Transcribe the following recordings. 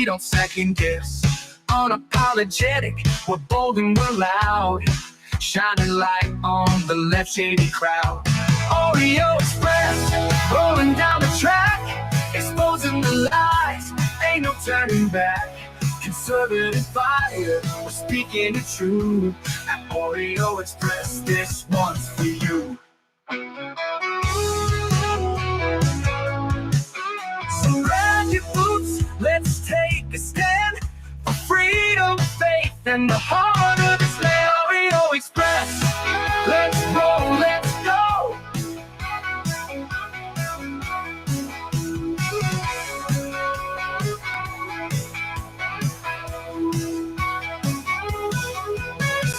don't second guess. Unapologetic, we're bold and we're loud. Shining light on the left shady crowd. Oreo Express, rolling down the track, exposing the lies, ain't no turning back. Conservative fire, we're speaking the truth. At Oreo Express, this one's for you. So grab your boots, let's take a stand for freedom, faith, and the heart of this land. Oreo Express, let's roll, let's go.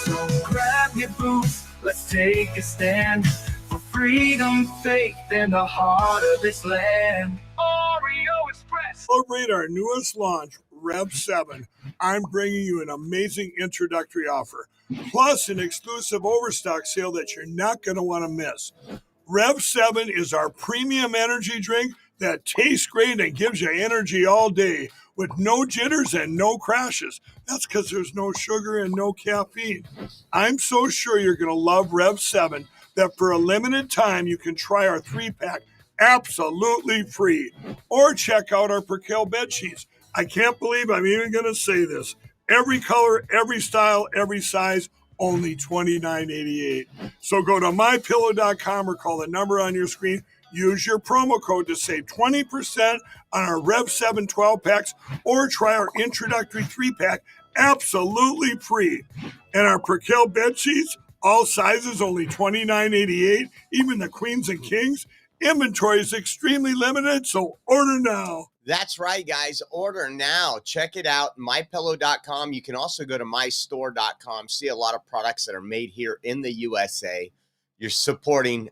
So grab your boots, let's take a stand for freedom, faith, and the heart of this land. Oreo Express. Celebrate our newest launch, Rev 7. I'm bringing you an amazing introductory offer, plus an exclusive overstock sale that you're not going to want to miss. Rev 7 is our premium energy drink that tastes great and gives you energy all day with no jitters and no crashes. That's because there's no sugar and no caffeine. I'm so sure you're going to love Rev 7 that for a limited time you can try our 3-pack absolutely free. Or check out our Percale bed sheets. I can't believe I'm even going to say this. Every color, every style, every size, only $29.88. So go to mypillow.com or call the number on your screen. Use your promo code to save 20% on our Rev 7 12-packs or try our introductory 3-pack absolutely free. And our Percale bed sheets, all sizes, only $29.88. Even the queens and kings. Inventory is extremely limited, so order now. That's right, guys. Order now. Check it out, mypillow.com. You can also go to mystore.com. See a lot of products that are made here in the USA. You're supporting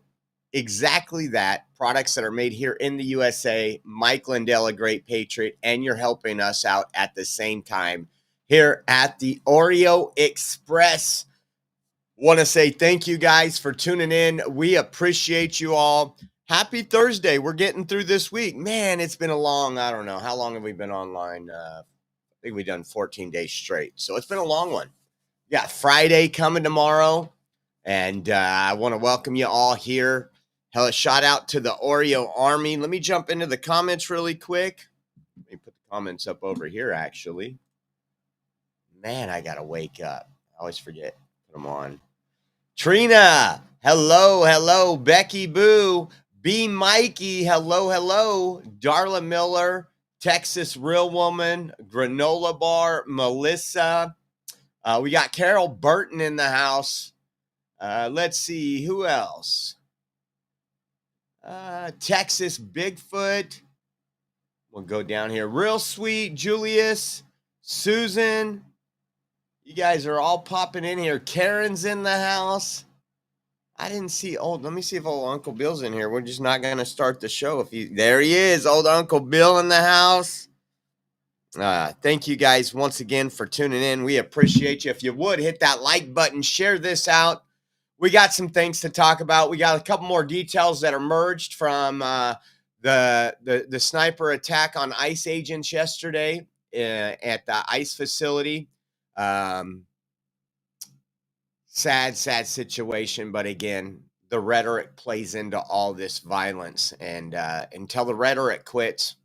exactly that, products that are made here in the USA. Mike Lindell, a great patriot, and you're helping us out at the same time here at the Oreo Express. Want to say thank you guys for tuning in. We appreciate you all. Happy Thursday. We're getting through this week. Man, it's been a long, I don't know. How long have we been online? I think we've done 14 days straight. So it's been a long one. We got Friday coming tomorrow. And I want to welcome you all here. Hell, a shout out to the Oreo Army. Let me jump into the comments really quick. Let me put the comments up over here, actually. Man, I got to wake up. I always forget. Put them on. Trina, hello. Becky Boo. B. Mikey, hello. Darla Miller, Texas Real Woman, Granola Bar, Melissa. We got Carol Burton in the house. Let's see, who else? Texas Bigfoot. We'll go down here. Real Sweet, Julius, Susan. You guys are all popping in here. Karen's in the house. I didn't see let me see if old Uncle Bill's in here. We're just not going to start the show. There he is, old Uncle Bill in the house. Thank you guys once again for tuning in. We appreciate you. If you would, hit that like button, share this out. We got some things to talk about. We got a couple more details that emerged from the sniper attack on ICE agents yesterday at the ICE facility. Sad situation, but again, the rhetoric plays into all this violence, and until the rhetoric quits,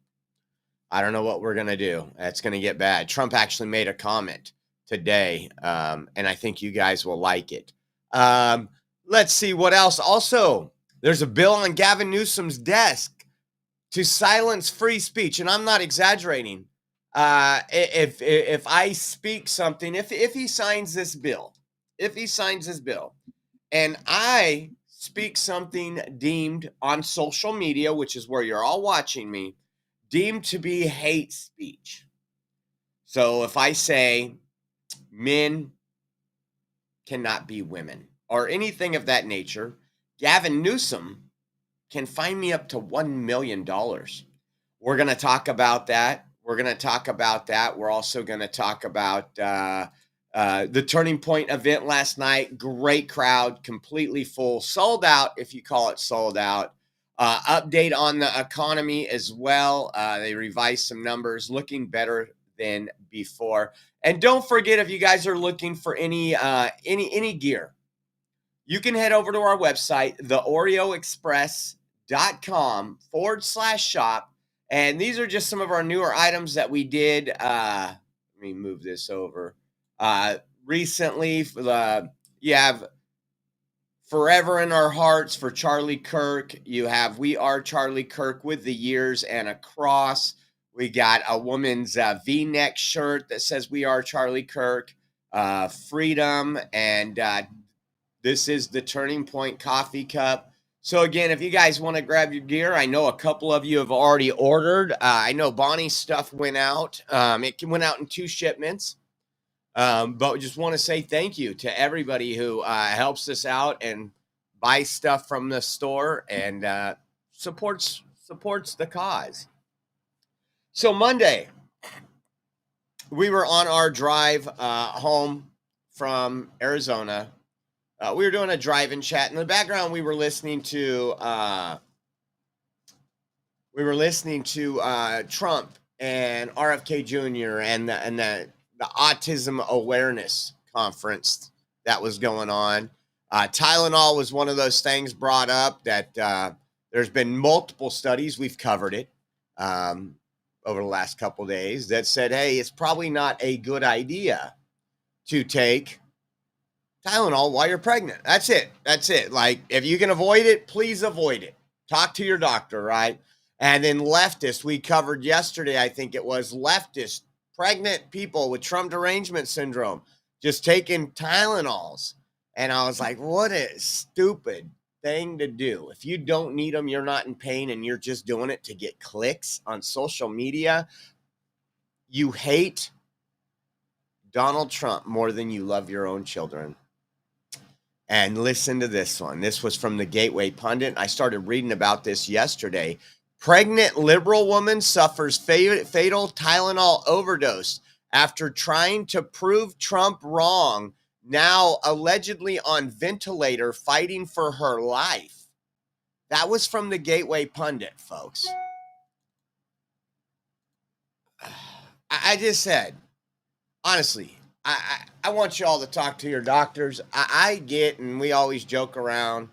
I don't know what we're going to do. It's going to get bad. Trump actually made a comment today, and I think you guys will like it. Let's see what else. Also, there's a bill on Gavin Newsom's desk to silence free speech, and I'm not exaggerating. If I speak something, if he signs this bill, and I speak something deemed on social media, which is where you're all watching me, deemed to be hate speech. So if I say men cannot be women or anything of that nature, Gavin Newsom can fine me up to $1 million. We're going to talk about that. We're also going to talk about the Turning Point event last night. Great crowd, completely full, sold out, if you call it sold out. Update on the economy as well. They revised some numbers, looking better been before. And don't forget, if you guys are looking for any gear, you can head over to our website, theoreoexpress.com/shop. And these are just some of our newer items that we did. Let me move this over. Recently, you have Forever in Our Hearts for Charlie Kirk. You have We Are Charlie Kirk with the years and a cross. We got a woman's V-neck shirt that says We Are Charlie Kirk. Freedom, and this is the Turning Point coffee cup. So again, if you guys want to grab your gear, I know a couple of you have already ordered. I know Bonnie's stuff went out. It went out in 2 shipments. But we just want to say thank you to everybody who helps us out and buys stuff from the store and supports the cause. So Monday, we were on our drive home from Arizona. We were doing a drive-in chat. In the background, we were listening to Trump and RFK Jr. and the Autism Awareness Conference that was going on. Tylenol was one of those things brought up that there's been multiple studies. We've covered it over the last couple of days that said, hey, it's probably not a good idea to take Tylenol while you're pregnant. That's it. Like, if you can avoid it, please avoid it. Talk to your doctor, right? And then leftists, we covered yesterday, I think it was, leftist pregnant people with Trump derangement syndrome just taking Tylenols. And I was like, what a stupid thing to do. If you don't need them, you're not in pain, and you're just doing it to get clicks on social media. You hate Donald Trump more than you love your own children. And listen to this one. This was from the Gateway Pundit. I started reading about this yesterday. Pregnant liberal woman suffers fatal Tylenol overdose after trying to prove Trump wrong, now allegedly on ventilator fighting for her life. That was from the Gateway Pundit, folks. I just said, honestly, I want you all to talk to your doctors. I get, and we always joke around,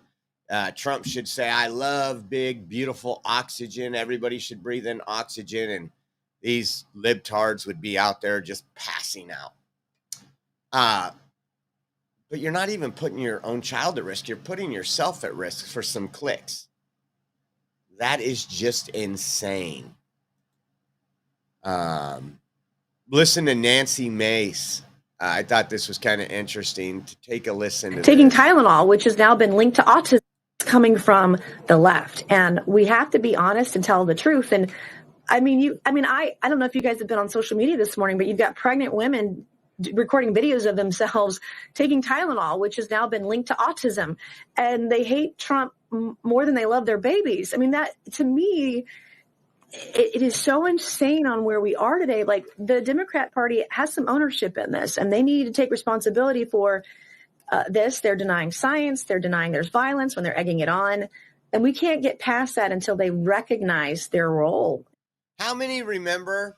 Trump should say, I love big, beautiful oxygen. Everybody should breathe in oxygen. And these libtards would be out there just passing out. But you're not even putting your own child at risk. You're putting yourself at risk for some clicks. That is just insane. Listen to Nancy Mace. I thought this was kind of interesting to take a listen to. Taking Tylenol, which has now been linked to autism, coming from the left. And we have to be honest and tell the truth. And I don't know if you guys have been on social media this morning, but you've got pregnant women recording videos of themselves taking Tylenol, which has now been linked to autism. And they hate Trump more than they love their babies. I mean, that, to me, it is so insane on where we are today. Like, the Democrat Party has some ownership in this, and they need to take responsibility for this. They're denying science. They're denying there's violence when they're egging it on. And we can't get past that until they recognize their role. How many remember?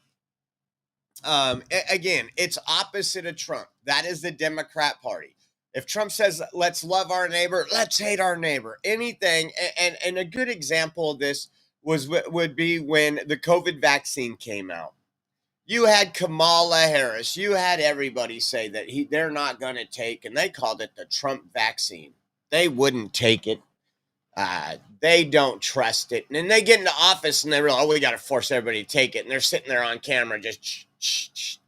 Again, it's opposite of Trump. That is the Democrat Party. If Trump says, let's love our neighbor, let's hate our neighbor, anything. And a good example of this would be when the COVID vaccine came out. You had Kamala Harris. You had everybody say that they're not going to take, and they called it the Trump vaccine. They wouldn't take it. They don't trust it. And then they get into office and they realize, we got to force everybody to take it. And they're sitting there on camera just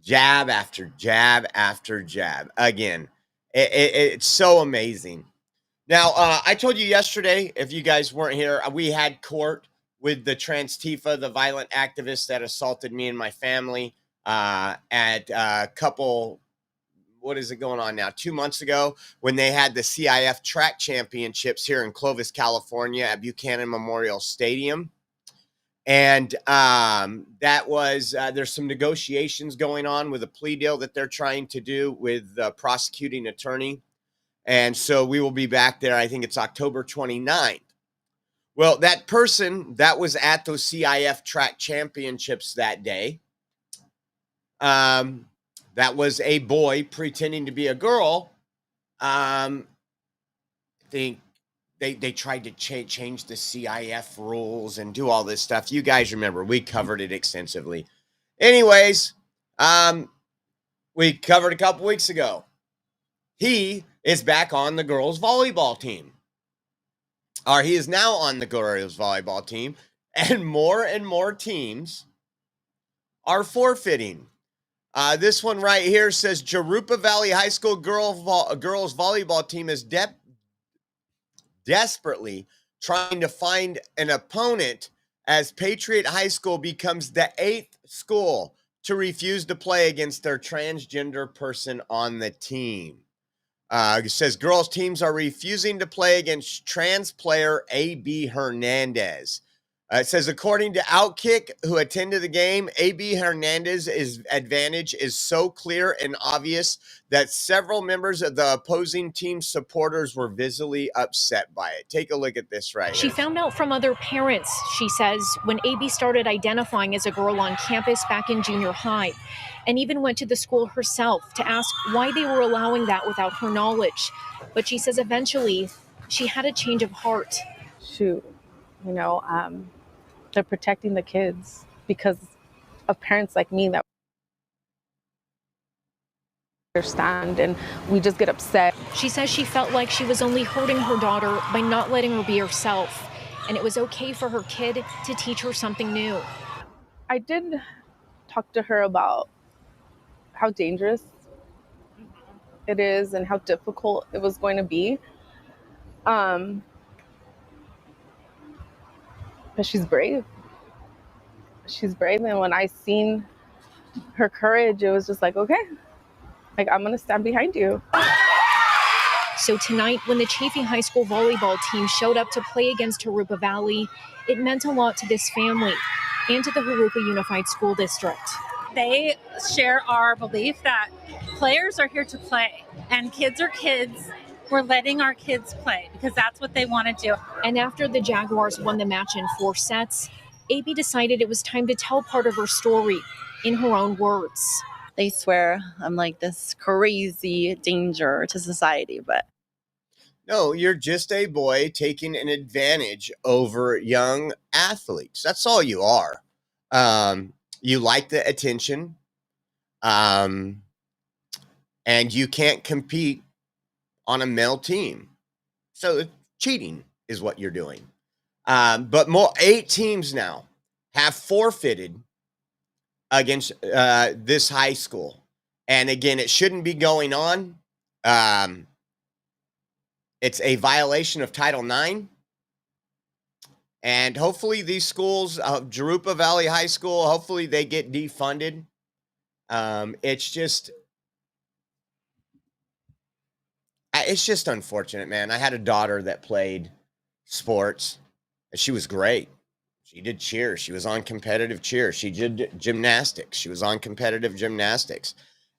jab after jab after jab. Again, it's so amazing. Now, I told you yesterday, if you guys weren't here, we had court with the Trans-Tifa, the violent activist that assaulted me and my family at a couple, what is it going on now, 2 months ago, when they had the CIF track championships here in Clovis, California at Buchanan Memorial Stadium. And that was, there's some negotiations going on with a plea deal that they're trying to do with the prosecuting attorney. And so we will be back there. I think it's October 29th. Well, that person that was at those CIF track championships that day that was a boy pretending to be a girl. Think they tried to change the CIF rules and do all this stuff. You guys remember, we covered it extensively. Anyways, we covered a couple weeks ago. He is back on the girls' volleyball team. Or he is now on the girls' volleyball team, and more teams are forfeiting. This one right here says Jurupa Valley High School girls volleyball team is desperately trying to find an opponent as Patriot High School becomes the 8th school to refuse to play against their transgender person on the team. It says girls teams are refusing to play against trans player A.B. Hernandez. It says, according to Outkick, who attended the game, A.B. Hernandez's advantage is so clear and obvious that several members of the opposing team supporters were visibly upset by it. Take a look at this right She here. found out from other parents, she says, when A.B. started identifying as a girl on campus back in junior high, and even went to the school herself to ask why they were allowing that without her knowledge. But she says eventually she had a change of heart. Shoot, they're protecting the kids because of parents like me that understand, and we just get upset. She says she felt like she was only hurting her daughter by not letting her be herself, and it was okay for her kid to teach her something new. I did talk to her about how dangerous it is and how difficult it was going to be. But she's brave. She's brave, and when I seen her courage, it was just like, okay, like, I'm gonna stand behind you. So tonight, when the Chaffee High School volleyball team showed up to play against Jurupa Valley, it meant a lot to this family and to the Jurupa Unified School District. They share our belief that players are here to play, and kids are kids. We're letting our kids play because that's what they want to do. And after the Jaguars won the match in 4 sets, A.B. decided it was time to tell part of her story in her own words. They swear I'm like this crazy danger to society, but No, you're just a boy taking an advantage over young athletes. That's all you are. You like the attention, and you can't compete on a male team. So cheating is what you're doing. But 8 teams now have forfeited against this high school. And again, it shouldn't be going on. It's a violation of Title IX. And hopefully these schools, Jurupa Valley High School, hopefully they get defunded. It's just unfortunate, man. I had a daughter that played sports. She was great. She did cheer. She was on competitive cheer. She did gymnastics. She was on competitive gymnastics.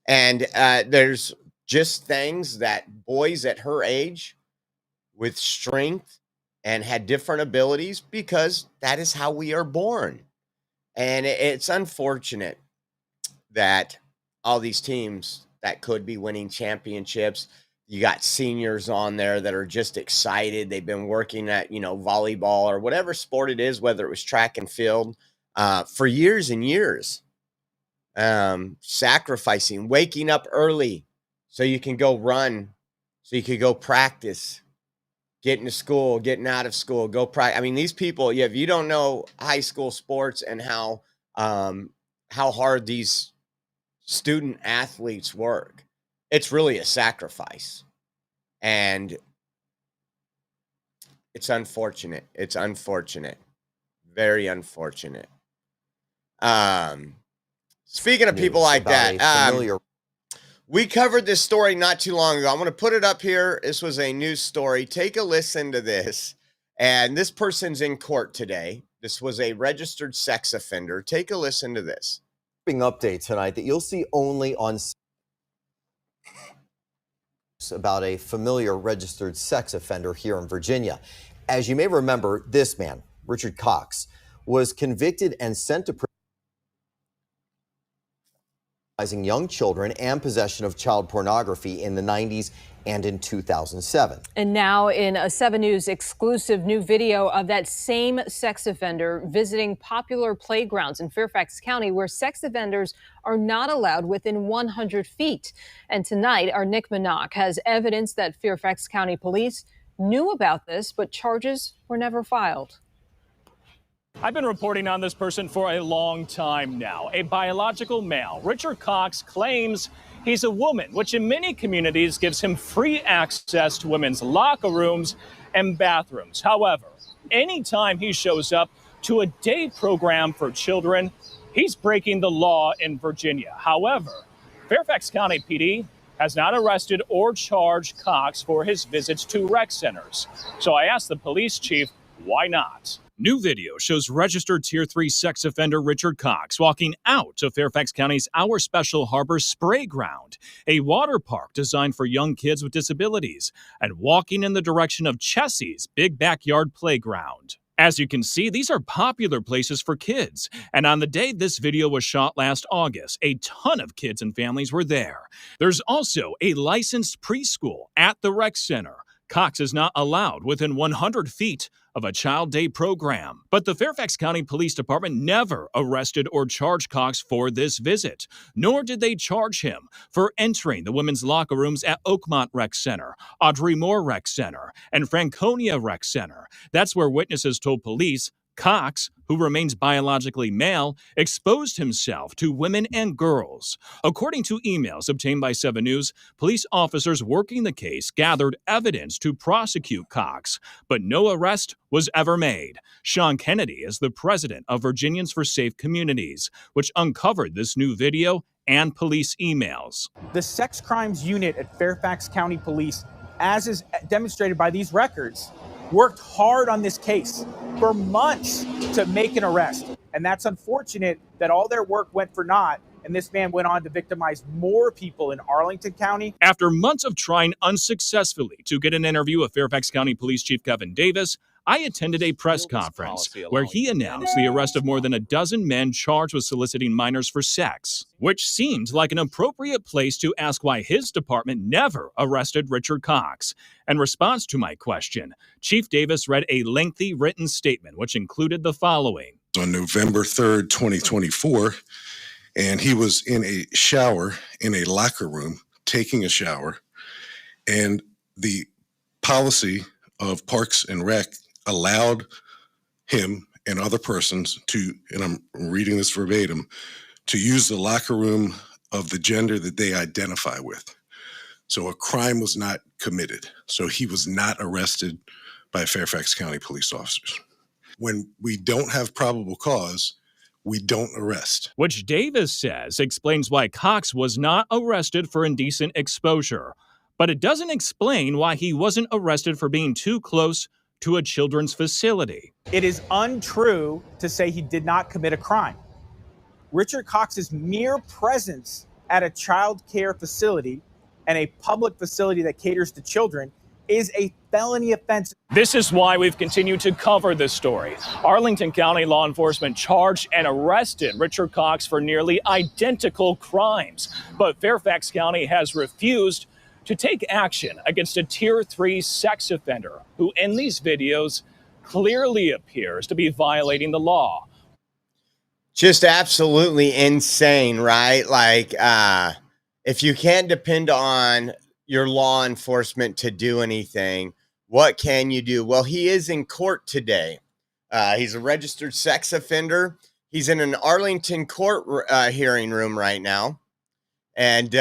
And there's just things that boys at her age with strength and had different abilities, because that is how we are born. And it's unfortunate that all these teams that could be winning championships, you got seniors on there that are just excited. They've been working at, volleyball or whatever sport it is, whether it was track and field, for years and years, sacrificing, waking up early so you can go run, so you could go practice, getting to school, getting out of school, go practice. I mean, these people, if you don't know high school sports and how hard these student athletes work, it's really a sacrifice. And it's unfortunate. It's unfortunate. Very unfortunate. Speaking of people like that, we covered this story not too long ago. I'm going to put it up here. This was a news story. Take a listen to this. And this person's in court today. This was a registered sex offender. Take a listen to this. Update tonight that you'll see only on about a familiar registered sex offender here in Virginia. As you may remember, this man, Richard Cox, was convicted and sent to prison young children and possession of child pornography in the 90s and in 2007. And now in a 7 News exclusive new video of that same sex offender visiting popular playgrounds in Fairfax County where sex offenders are not allowed within 100 feet. And tonight, our Nick Minock has evidence that Fairfax County police knew about this, but charges were never filed. I've been reporting on this person for a long time now. A biological male, Richard Cox, claims he's a woman, which in many communities gives him free access to women's locker rooms and bathrooms. However, anytime he shows up to a day program for children, he's breaking the law in Virginia. However, Fairfax County PD has not arrested or charged Cox for his visits to rec centers. So I asked the police chief, why not? New video shows registered Tier 3 sex offender Richard Cox walking out of Fairfax County's Our Special Harbor Spray Ground, a water park designed for young kids with disabilities, and walking in the direction of Chessie's big backyard playground. As you can see, these are popular places for kids, and on the day this video was shot last August, a ton of kids and families were there. There's also a licensed preschool at the rec center. Cox is not allowed within 100 feet of a child day program. But the Fairfax County Police Department never arrested or charged Cox for this visit, nor did they charge him for entering the women's locker rooms at Oakmont Rec Center, Audrey Moore Rec Center, and Franconia Rec Center. That's where witnesses told police Cox, who remains biologically male, exposed himself to women and girls. According to emails obtained by 7 News, police officers working the case gathered evidence to prosecute Cox, but no arrest was ever made. Sean Kennedy is the president of Virginians for Safe Communities, which uncovered this new video and police emails. The sex crimes unit at Fairfax County Police, as is demonstrated by these records, worked hard on this case for months to make an arrest. And that's unfortunate that all their work went for naught, and this man went on to victimize more people in Arlington County. After months of trying unsuccessfully to get an interview of Fairfax County Police Chief Gavin Davis, I attended a press conference where he announced the arrest of more than a dozen men charged with soliciting minors for sex, which seemed like an appropriate place to ask why his department never arrested Richard Cox. In response to my question, Chief Davis read a lengthy written statement which included the following. On November 3rd, 2024, and he was in a shower in a locker room, taking a shower, and the policy of Parks and Rec allowed him and other persons to, and I'm reading this verbatim, to use the locker room of the gender that they identify with. So a crime was not committed. So he was not arrested by Fairfax County police officers. When we don't have probable cause, we don't arrest. Which Davis says explains why Cox was not arrested for indecent exposure. But it doesn't explain why he wasn't arrested for being too close to a children's facility. It is untrue to say he did not commit a crime. Richard Cox's mere presence at a child care facility and a public facility that caters to children is a felony offense. This is why we've continued to cover this story. Arlington County law enforcement charged and arrested Richard Cox for nearly identical crimes, but Fairfax County has refused to take action against a Tier 3 sex offender who in these videos clearly appears to be violating the law. Just absolutely insane, right? Like, if you can't depend on your law enforcement to do anything, what can you do? Well, he is in court today. He's a registered sex offender. He's in an Arlington court hearing room right now. And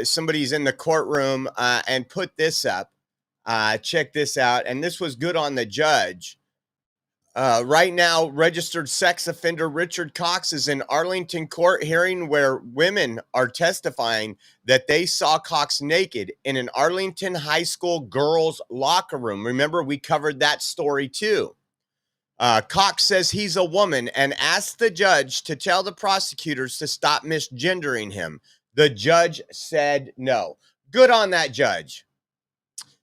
somebody's in the courtroom and put this up. Check this out. And this was good on the judge. Right now, registered sex offender Richard Cox is in Arlington court hearing where women are testifying that they saw Cox naked in an Arlington high school girls' locker room. Remember, we covered that story too. Cox says he's a woman and asked the judge to tell the prosecutors to stop misgendering him. The judge said no. Good on that judge.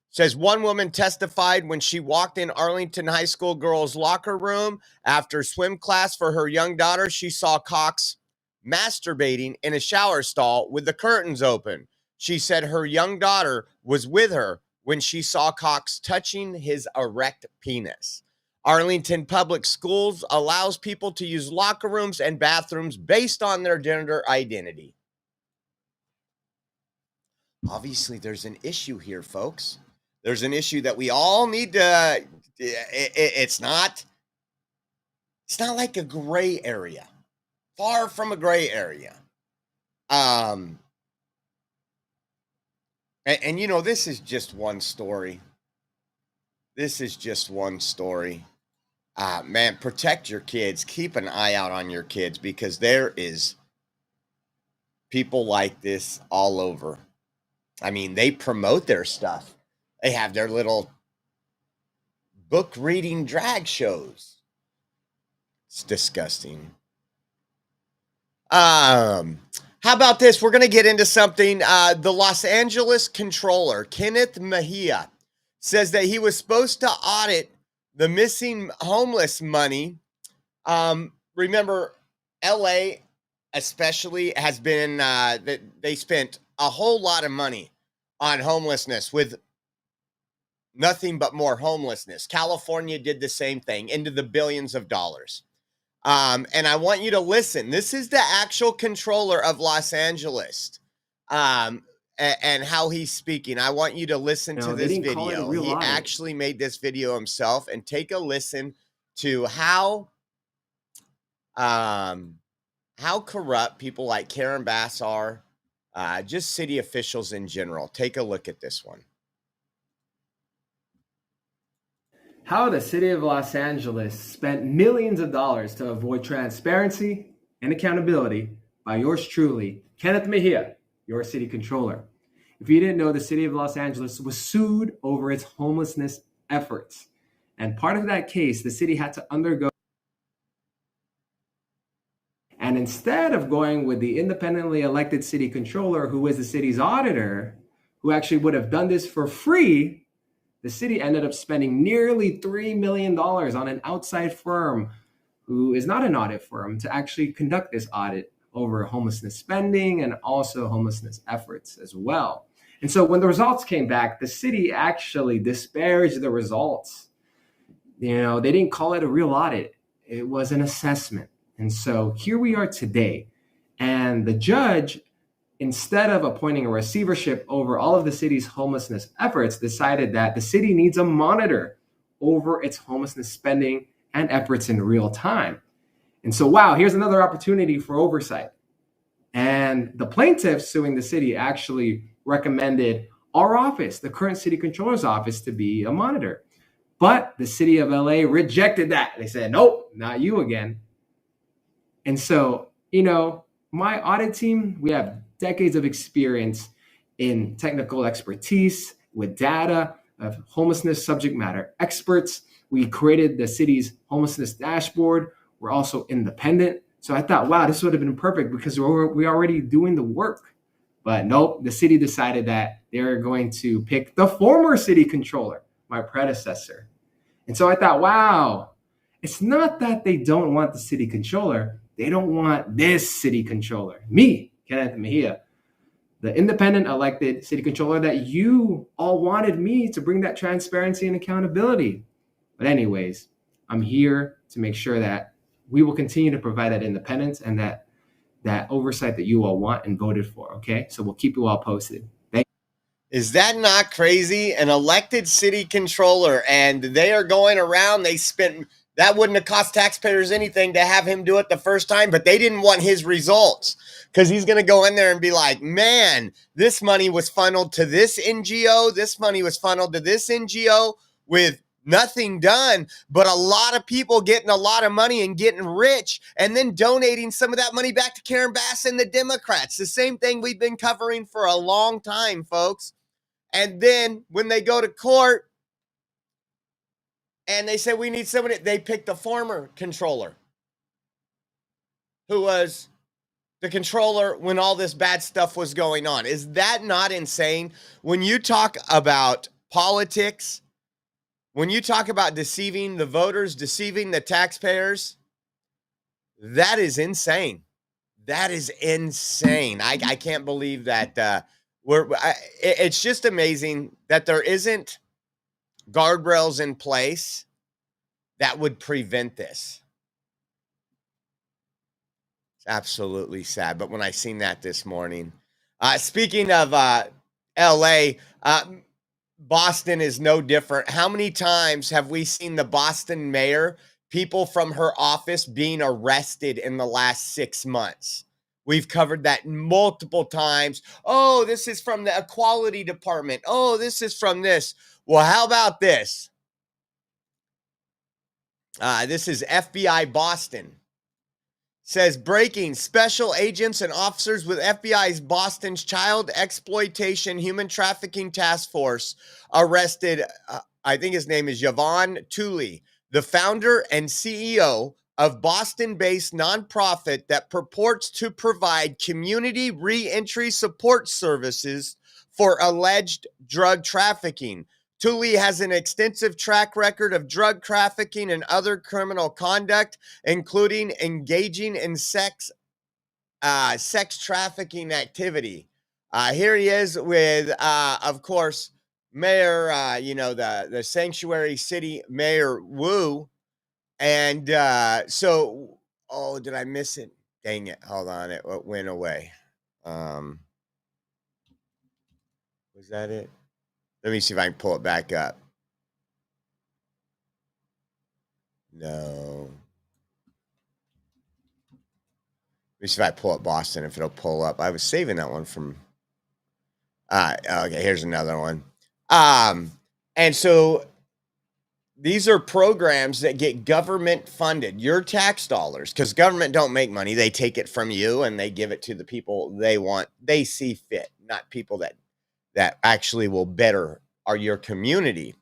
Says one woman testified when she walked in Arlington High School girls' locker room after swim class for her young daughter, she saw Cox masturbating in a shower stall with the curtains open. She said her young daughter was with her when she saw Cox touching his erect penis. Arlington Public Schools allows people to use locker rooms and bathrooms based on their gender identity. Obviously, there's an issue here, folks. There's an issue that we all need to, it's not like a gray area. Far from a gray area. And you know, this is just one story. This is just one story. Man, protect your kids. Keep an eye out on your kids, because there is people like this all over. I mean, they promote their stuff. They have their little book reading drag shows. It's disgusting. How about this? We're going to get into something. The Los Angeles controller, Kenneth Mejia, says that he was supposed to audit the missing homeless money. Remember, LA especially has been, they spent a whole lot of money on homelessness, with nothing but more homelessness. California did the same thing, into the billions of dollars. And I want you to listen. This is the actual controller of Los Angeles, and how he's speaking. I want you to listen to this video. He actually made this video himself, and take a listen to how corrupt people like Karen Bass are, just city officials in general. Take a look at this one. How the city of Los Angeles spent millions of dollars to avoid transparency and accountability by yours truly, Kenneth Mejia, your city controller. If you didn't know, the city of Los Angeles was sued over its homelessness efforts. And part of that case, the city had to undergo. And instead of going with the independently elected city controller, who is the city's auditor, who actually would have done this for free, the city ended up spending nearly $3 million on an outside firm, who is not an audit firm, to actually conduct this audit over homelessness spending and also homelessness efforts as well. And so when the results came back, the city actually disparaged the results. You know, they didn't call it a real audit. It was an assessment. And so here we are today. And the judge, instead of appointing a receivership over all of the city's homelessness efforts, decided that the city needs a monitor over its homelessness spending and efforts in real time. And so, wow, here's another opportunity for oversight. And the plaintiffs suing the city actually recommended our office, the current city controller's office, to be a monitor. But the city of LA rejected that. They said, nope, not you again. And so, you know, my audit team, we have decades of experience in technical expertise with data of homelessness subject matter experts. We created the city's homelessness dashboard. We're also independent. So I thought, wow, this would have been perfect because we're already doing the work. But nope, the city decided that they're going to pick the former city controller, my predecessor. And so I thought, wow, it's not that they don't want the city controller. They don't want this city controller, me, Kenneth Mejia, the independent elected city controller that you all wanted me to bring that transparency and accountability. But anyways, I'm here to make sure that we will continue to provide that independence and that oversight that you all want and voted for, okay? So we'll keep you all posted. Is that not crazy? An elected city controller, and they are going around, they spent, that wouldn't have cost taxpayers anything to have him do it the first time, but they didn't want his results because he's going to go in there and be like, man, this money was funneled to this NGO, this money was funneled to this NGO with nothing done, but a lot of people getting a lot of money and getting rich and then donating some of that money back to Karen Bass and the Democrats. The same thing we've been covering for a long time, folks. And then when they go to court and they say we need somebody, they pick the former controller who was the controller when all this bad stuff was going on. Is that not insane? When you talk about politics, when you talk about deceiving the voters, deceiving the taxpayers, that is insane. That is insane. I can't believe that it's just amazing that there isn't guardrails in place that would prevent this. It's absolutely sad. But when I seen that this morning, speaking of LA, Boston is no different. How many times have we seen the Boston mayor, people from her office being arrested in the last 6 months? We've covered that multiple times. Oh, this is from the equality department. Oh, this is from this. Well, how about this? This is FBI Boston. Says breaking, special agents and officers with FBI's Boston's Child Exploitation Human Trafficking Task Force arrested, I think his name is Gavin, the founder and CEO of Boston-based nonprofit that purports to provide community re-entry support services for alleged drug trafficking. Tooley has an extensive track record of drug trafficking and other criminal conduct, including engaging in sex trafficking activity. Here he is with, of course, Mayor, the sanctuary city Mayor Wu. And oh, did I miss it? Dang it. Hold on. It went away. Was that it? Let me see if I can pull it back up. No. Let me see if I pull up Boston, if it'll pull up. I was saving that one from. Okay, here's another one. And so these are programs that get government funded, your tax dollars, because government don't make money. They take it from you and they give it to the people they want, they see fit, not people that actually will better your community.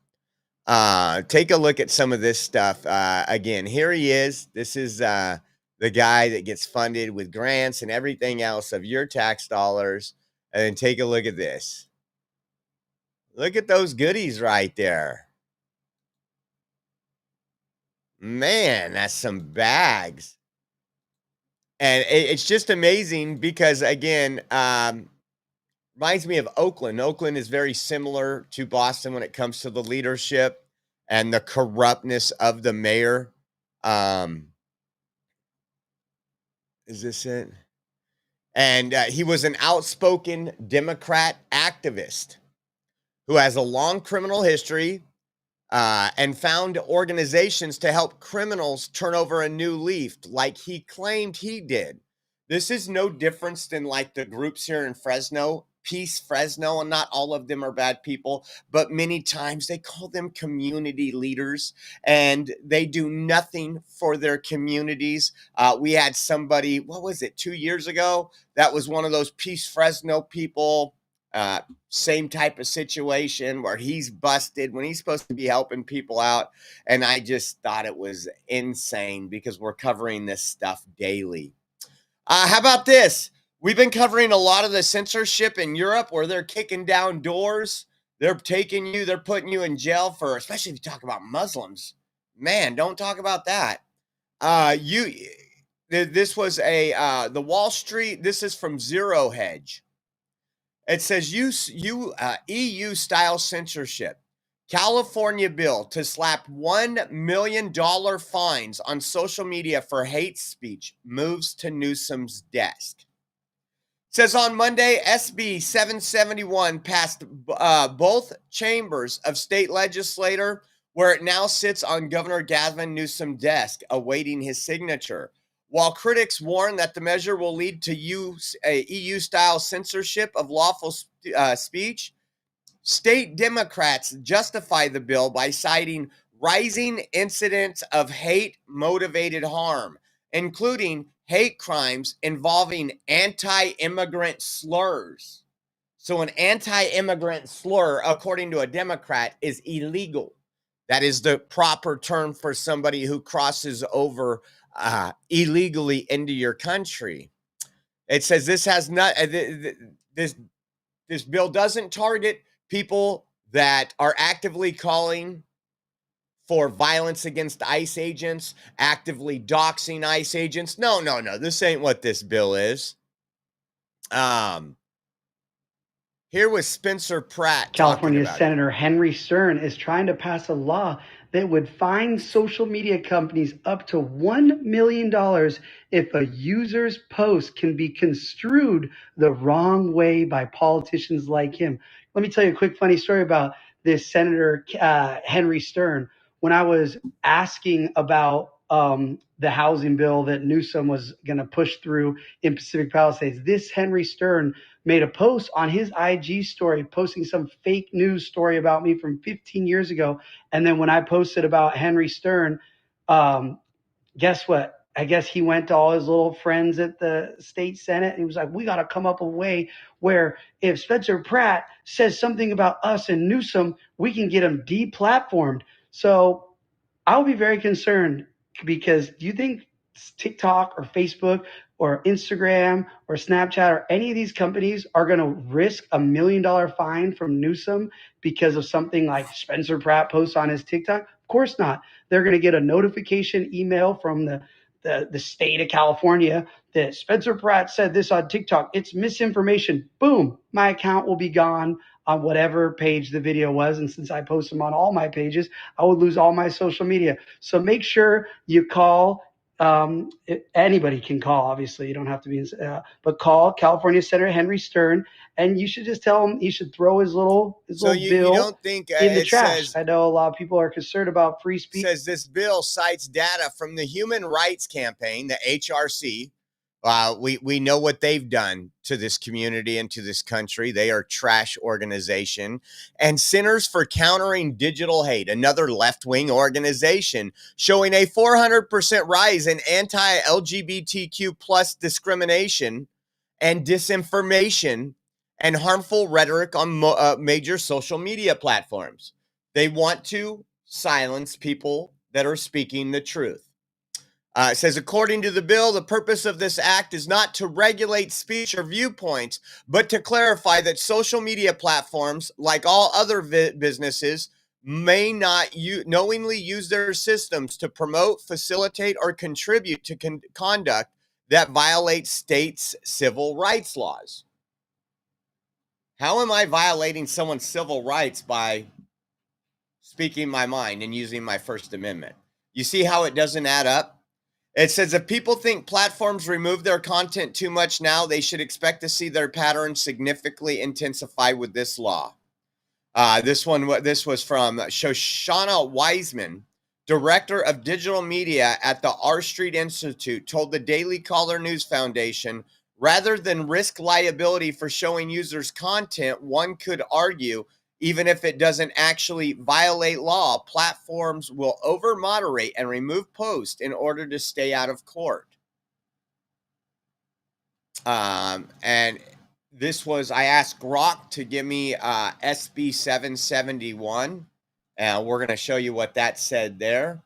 Take a look at some of this stuff. Again, here he is. This is the guy that gets funded with grants and everything else of your tax dollars. And then take a look at this. Look at those goodies right there. Man, that's some bags. And it's just amazing because, again, reminds me of Oakland. Oakland is very similar to Boston when it comes to the leadership and the corruptness of the mayor. Is this it? And he was an outspoken Democrat activist who has a long criminal history and found organizations to help criminals turn over a new leaf like he claimed he did. This is no difference than like the groups here in Fresno, Peace Fresno, and not all of them are bad people, but many times they call them community leaders and they do nothing for their communities. We had somebody, what was it, 2 years ago? That was one of those Peace Fresno people. Same type of situation where he's busted when he's supposed to be helping people out. And I just thought it was insane because we're covering this stuff daily. How about this? We've been covering a lot of the censorship in Europe where they're kicking down doors. They're taking you, they're putting you in jail for, especially if you talk about Muslims. Man, don't talk about that. This was the Wall Street, this is from Zero Hedge. It says EU-style censorship. California bill to slap $1 million fines on social media for hate speech moves to Newsom's desk. It says on Monday, SB 771 passed both chambers of state legislature, where it now sits on Governor Gavin Newsom's desk, awaiting his signature. While critics warn that the measure will lead to EU-style censorship of lawful speech, state Democrats justify the bill by citing rising incidents of hate-motivated harm, including hate crimes involving anti-immigrant slurs. So an anti-immigrant slur, according to a Democrat, is illegal. That is the proper term for somebody who crosses over illegally into your country. It says this has not this bill doesn't target people that are actively calling for violence against ICE agents, actively doxing ICE agents. No. This ain't what this bill is. Here was Spencer Pratt California talking about Senator Henry Stern is trying to pass a law that would fine social media companies up to $1 million if a user's post can be construed the wrong way by politicians like him. Let me tell you a quick funny story about this Senator Henry Stern. When I was asking about the housing bill that Newsom was going to push through in Pacific Palisades, this Henry Stern made a post on his IG story, posting some fake news story about me from 15 years ago. And then when I posted about Henry Stern, guess what? I guess he went to all his little friends at the state Senate and he was like, we got to come up with a way where if Spencer Pratt says something about us and Newsom, we can get him deplatformed. So I'll be very concerned because do you think TikTok or Facebook or Instagram or Snapchat or any of these companies are going to risk $1 million fine from Newsom because of something like Spencer Pratt posts on his TikTok? Of course not. They're going to get a notification email from the state of California that Spencer Pratt said this on TikTok. It's misinformation. Boom, my account will be gone on whatever page the video was. And since I post them on all my pages, I would lose all my social media. So make sure you call. Anybody can call, obviously. You don't have to be, but call California Senator Henry Stern, and you should just tell him he should throw his little bill you don't think, in the it trash. says- I know a lot of people are concerned about free speech. Says this bill cites data from the Human Rights Campaign, the HRC. We know what they've done to this community and to this country. They are a trash organization. And Centers for Countering Digital Hate, another left-wing organization, showing a 400% rise in anti-LGBTQ plus discrimination and disinformation and harmful rhetoric on major social media platforms. They want to silence people that are speaking the truth. It says, according to the bill, the purpose of this act is not to regulate speech or viewpoints, but to clarify that social media platforms, like all other businesses, may not knowingly use their systems to promote, facilitate, or contribute to conduct that violates states' civil rights laws. How am I violating someone's civil rights by speaking my mind and using my First Amendment? You see how it doesn't add up? It says if people think platforms remove their content too much now, they should expect to see their pattern significantly intensify with this law. This was from Shoshana Wiseman, Director of Digital Media at the R Street Institute, told the Daily Caller News Foundation, rather than risk liability for showing users content, one could argue, even if it doesn't actually violate law, platforms will over-moderate and remove posts in order to stay out of court. And this was, I asked Grok to give me SB 771, and we're going to show you what that said there.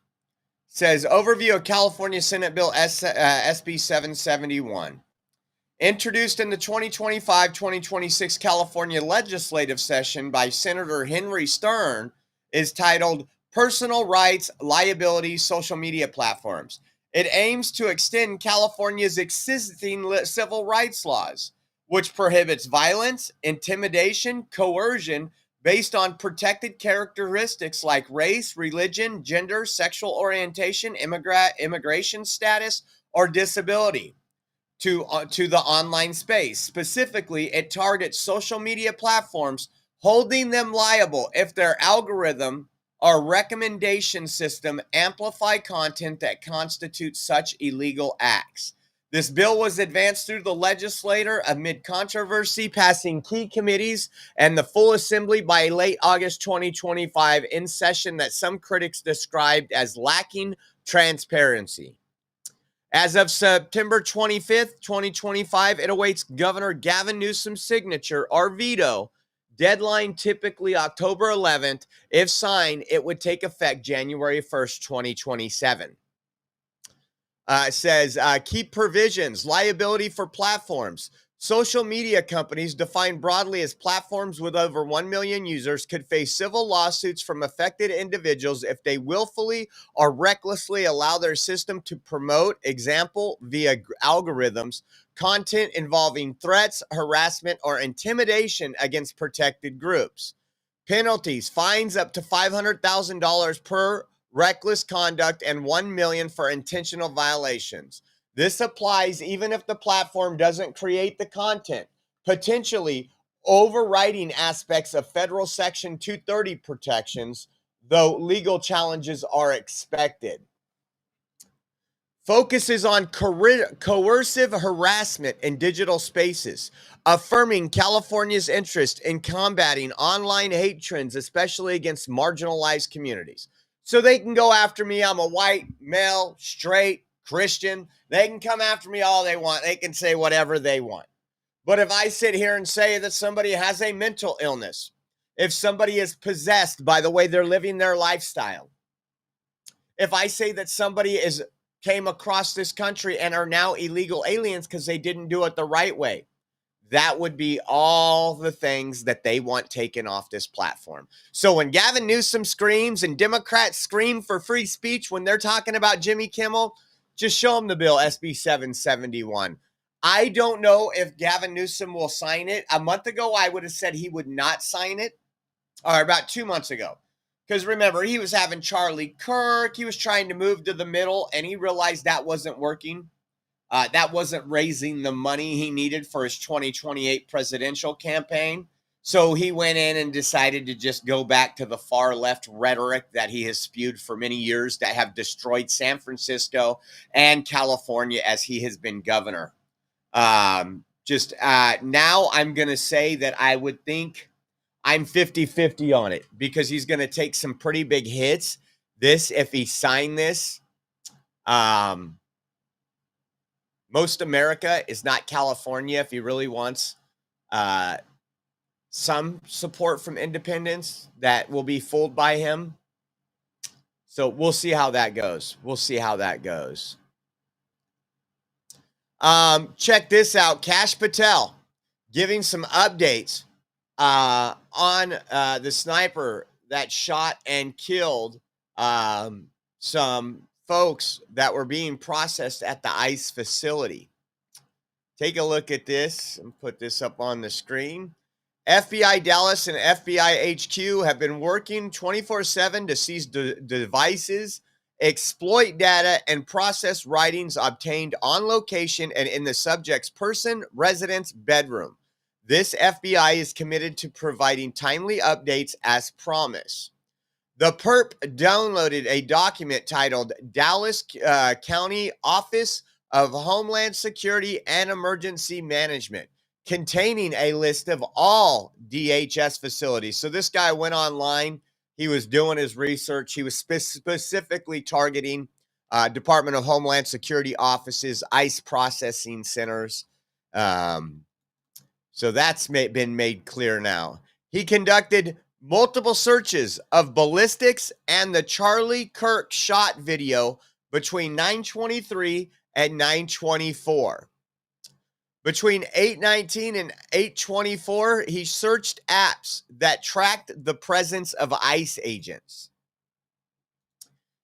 It says, overview of California Senate Bill SB 771. Introduced in the 2025-2026 California legislative session by Senator Henry Stern, is titled Personal Rights Liability Social Media Platforms. It aims to extend California's existing civil rights laws, which prohibits violence, intimidation, coercion based on protected characteristics like race, religion, gender, sexual orientation, immigration status, or disability. To the online space. Specifically, it targets social media platforms, holding them liable if their algorithm or recommendation system amplify content that constitutes such illegal acts. This bill was advanced through the legislature amid controversy, passing key committees and the full assembly by late August 2025 in session that some critics described as lacking transparency. As of September 25th, 2025, it awaits Governor Gavin Newsom's signature or veto. Deadline typically October 11th. If signed, it would take effect January 1st, 2027. It says, key provisions, liability for platforms. Social media companies, defined broadly as platforms with over 1 million users, could face civil lawsuits from affected individuals if they willfully or recklessly allow their system to promote, example, via algorithms, content involving threats, harassment, or intimidation against protected groups. Penalties, fines up to $500,000 per reckless conduct and $1 million for intentional violations. This applies even if the platform doesn't create the content, potentially overriding aspects of federal Section 230 protections, though legal challenges are expected. Focuses on coercive harassment in digital spaces, affirming California's interest in combating online hate trends, especially against marginalized communities. So they can go after me. I'm a white, male, straight, Christian. They can come after me all they want. They can say whatever they want. But if I sit here and say that somebody has a mental illness, if somebody is possessed by the way they're living their lifestyle, if I say that somebody came across this country and are now illegal aliens because they didn't do it the right way, that would be all the things that they want taken off this platform. So when Gavin Newsom screams and Democrats scream for free speech when they're talking about Jimmy Kimmel, just show them the bill, SB 771. I don't know if Gavin Newsom will sign it. A month ago, I would have said he would not sign it, or about 2 months ago. Because remember, he was having Charlie Kirk. He was trying to move to the middle, and he realized that wasn't working. That wasn't raising the money he needed for his 2028 presidential campaign. So he went in and decided to just go back to the far left rhetoric that he has spewed for many years that have destroyed San Francisco and California as he has been governor. Now I'm going to say that I would think I'm 50-50 on it because he's going to take some pretty big hits. If he signed this, most America is not California if he really wants some support from independents that will be fooled by him. So we'll see how that goes. Check this out. Kash Patel giving some updates on the sniper that shot and killed some folks that were being processed at the ICE facility. Take a look at this and put this up on the screen. FBI Dallas and FBI HQ have been working 24/7 to seize devices, exploit data, and process writings obtained on location and in the subject's person, residence, bedroom. This FBI is committed to providing timely updates as promised. The perp downloaded a document titled Dallas County Office of Homeland Security and Emergency Management, containing a list of all DHS facilities. So this guy went online. He was doing his research. He was specifically targeting Department of Homeland Security offices, ICE processing centers. So that's been made clear now. He conducted multiple searches of ballistics and the Charlie Kirk shot video between 9:23 and 9:24. Between 8:19 and 8:24, he searched apps that tracked the presence of ICE agents.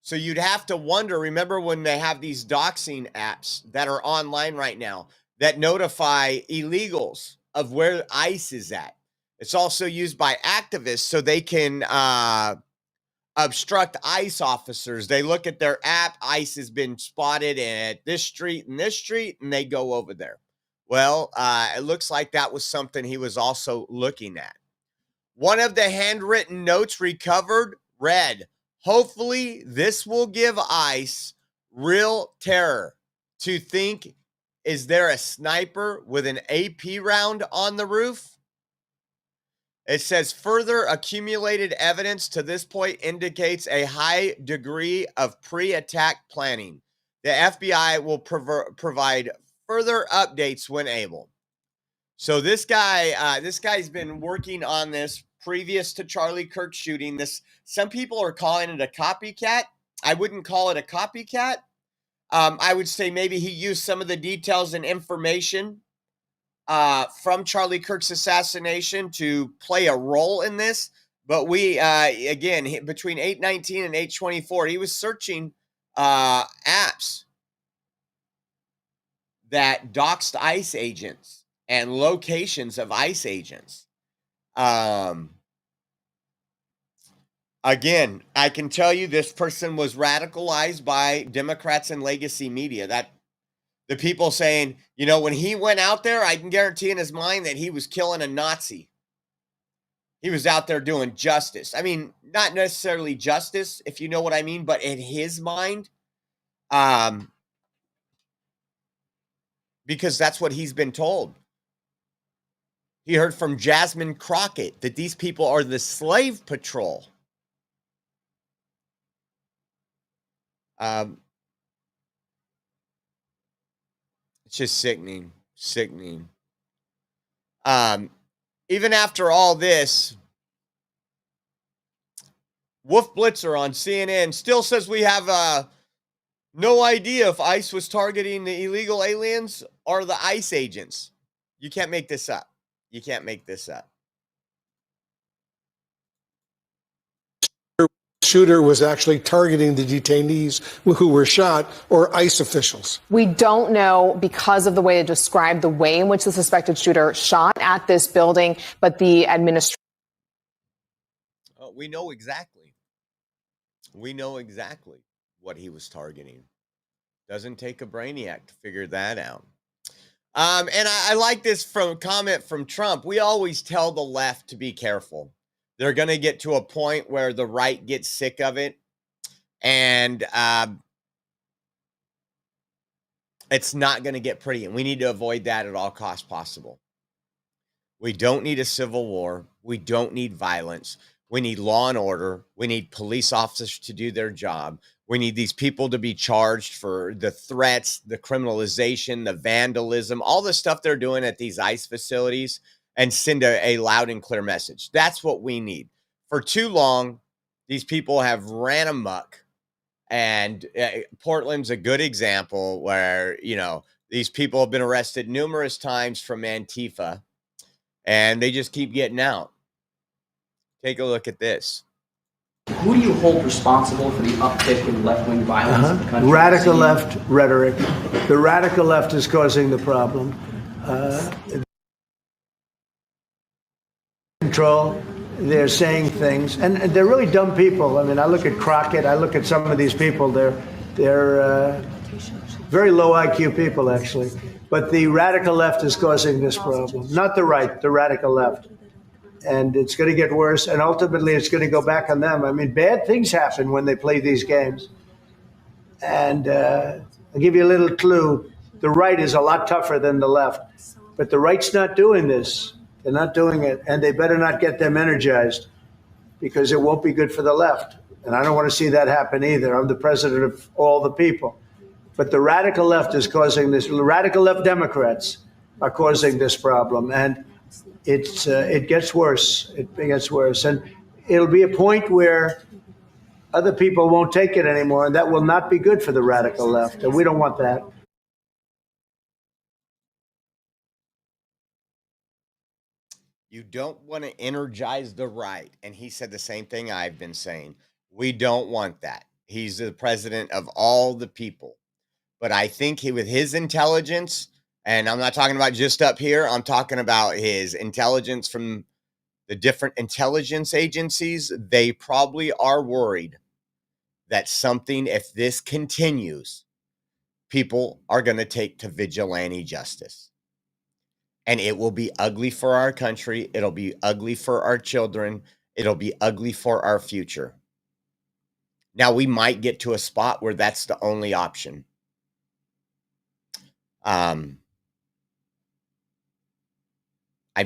So you'd have to wonder, remember when they have these doxing apps that are online right now that notify illegals of where ICE is at? It's also used by activists so they can obstruct ICE officers. They look at their app, ICE has been spotted at this street and this street, and they go over there. Well, it looks like that was something he was also looking at. One of the handwritten notes recovered read, "Hopefully this will give ICE real terror to think, is there a sniper with an AP round on the roof?" It says further accumulated evidence to this point indicates a high degree of pre-attack planning. The FBI will provide further updates when able. So this guy's been working on this previous to Charlie Kirk shooting. Some people are calling it a copycat. I wouldn't call it a copycat. I would say maybe he used some of the details and information from Charlie Kirk's assassination to play a role in this. But we, again, between 8/19 and 8/24, he was searching apps that doxed ICE agents and locations of ICE agents. Again, I can tell you this person was radicalized by Democrats and legacy media. That the people saying, you know, when he went out there, I can guarantee in his mind that he was killing a Nazi. He was out there doing justice. I mean, not necessarily justice, if you know what I mean, but in his mind, because that's what he's been told. He heard from Jasmine Crockett that these people are the slave patrol. It's just sickening. Even after all this, Wolf Blitzer on CNN still says we have no idea if ICE was targeting the illegal aliens or the ICE agents. You can't make this up. You can't make this up. Shooter was actually targeting the detainees who were shot or ICE officials. We don't know because of the way it described the way in which the suspected shooter shot at this building, but the administration. We know exactly. We know exactly what he was targeting. Doesn't take a brainiac to figure that out. And I like this comment from Trump. We always tell the left to be careful. They're going to get to a point where the right gets sick of it. And it's not going to get pretty. And we need to avoid that at all costs possible. We don't need a civil war. We don't need violence. We need law and order. We need police officers to do their job. We need these people to be charged for the threats, the criminalization, the vandalism, all the stuff they're doing at these ICE facilities, and send a loud and clear message. That's what we need. For too long, these people have ran amok, and Portland's a good example where, you know, these people have been arrested numerous times from Antifa, and they just keep getting out. Take a look at this. Who do you hold responsible for the uptick in left-wing violence in the country? Radical left rhetoric. The radical left is causing the problem. Control. They're saying things, and they're really dumb people. I mean, I look at Crockett. I look at some of these people. They're very low IQ people, actually. But the radical left is causing this problem, not the right. The radical left. And it's going to get worse, and ultimately it's going to go back on them. I mean, bad things happen when they play these games. And I'll give you a little clue. The right is a lot tougher than the left. But the right's not doing this. They're not doing it, and they better not get them energized because it won't be good for the left. And I don't want to see that happen either. I'm the president of all the people. But the radical left is causing this. The radical left Democrats are causing this problem. And it gets worse. It gets worse. And it'll be a point where other people won't take it anymore, and that will not be good for the radical left. And we don't want that. You don't want to energize the right. And he said the same thing I've been saying. We don't want that. He's the president of all the people. But I think with his intelligence, and I'm not talking about just up here, I'm talking about his intelligence from the different intelligence agencies. They probably are worried that if this continues, people are going to take to vigilante justice. And it will be ugly for our country. It'll be ugly for our children. It'll be ugly for our future. Now, we might get to a spot where that's the only option. I've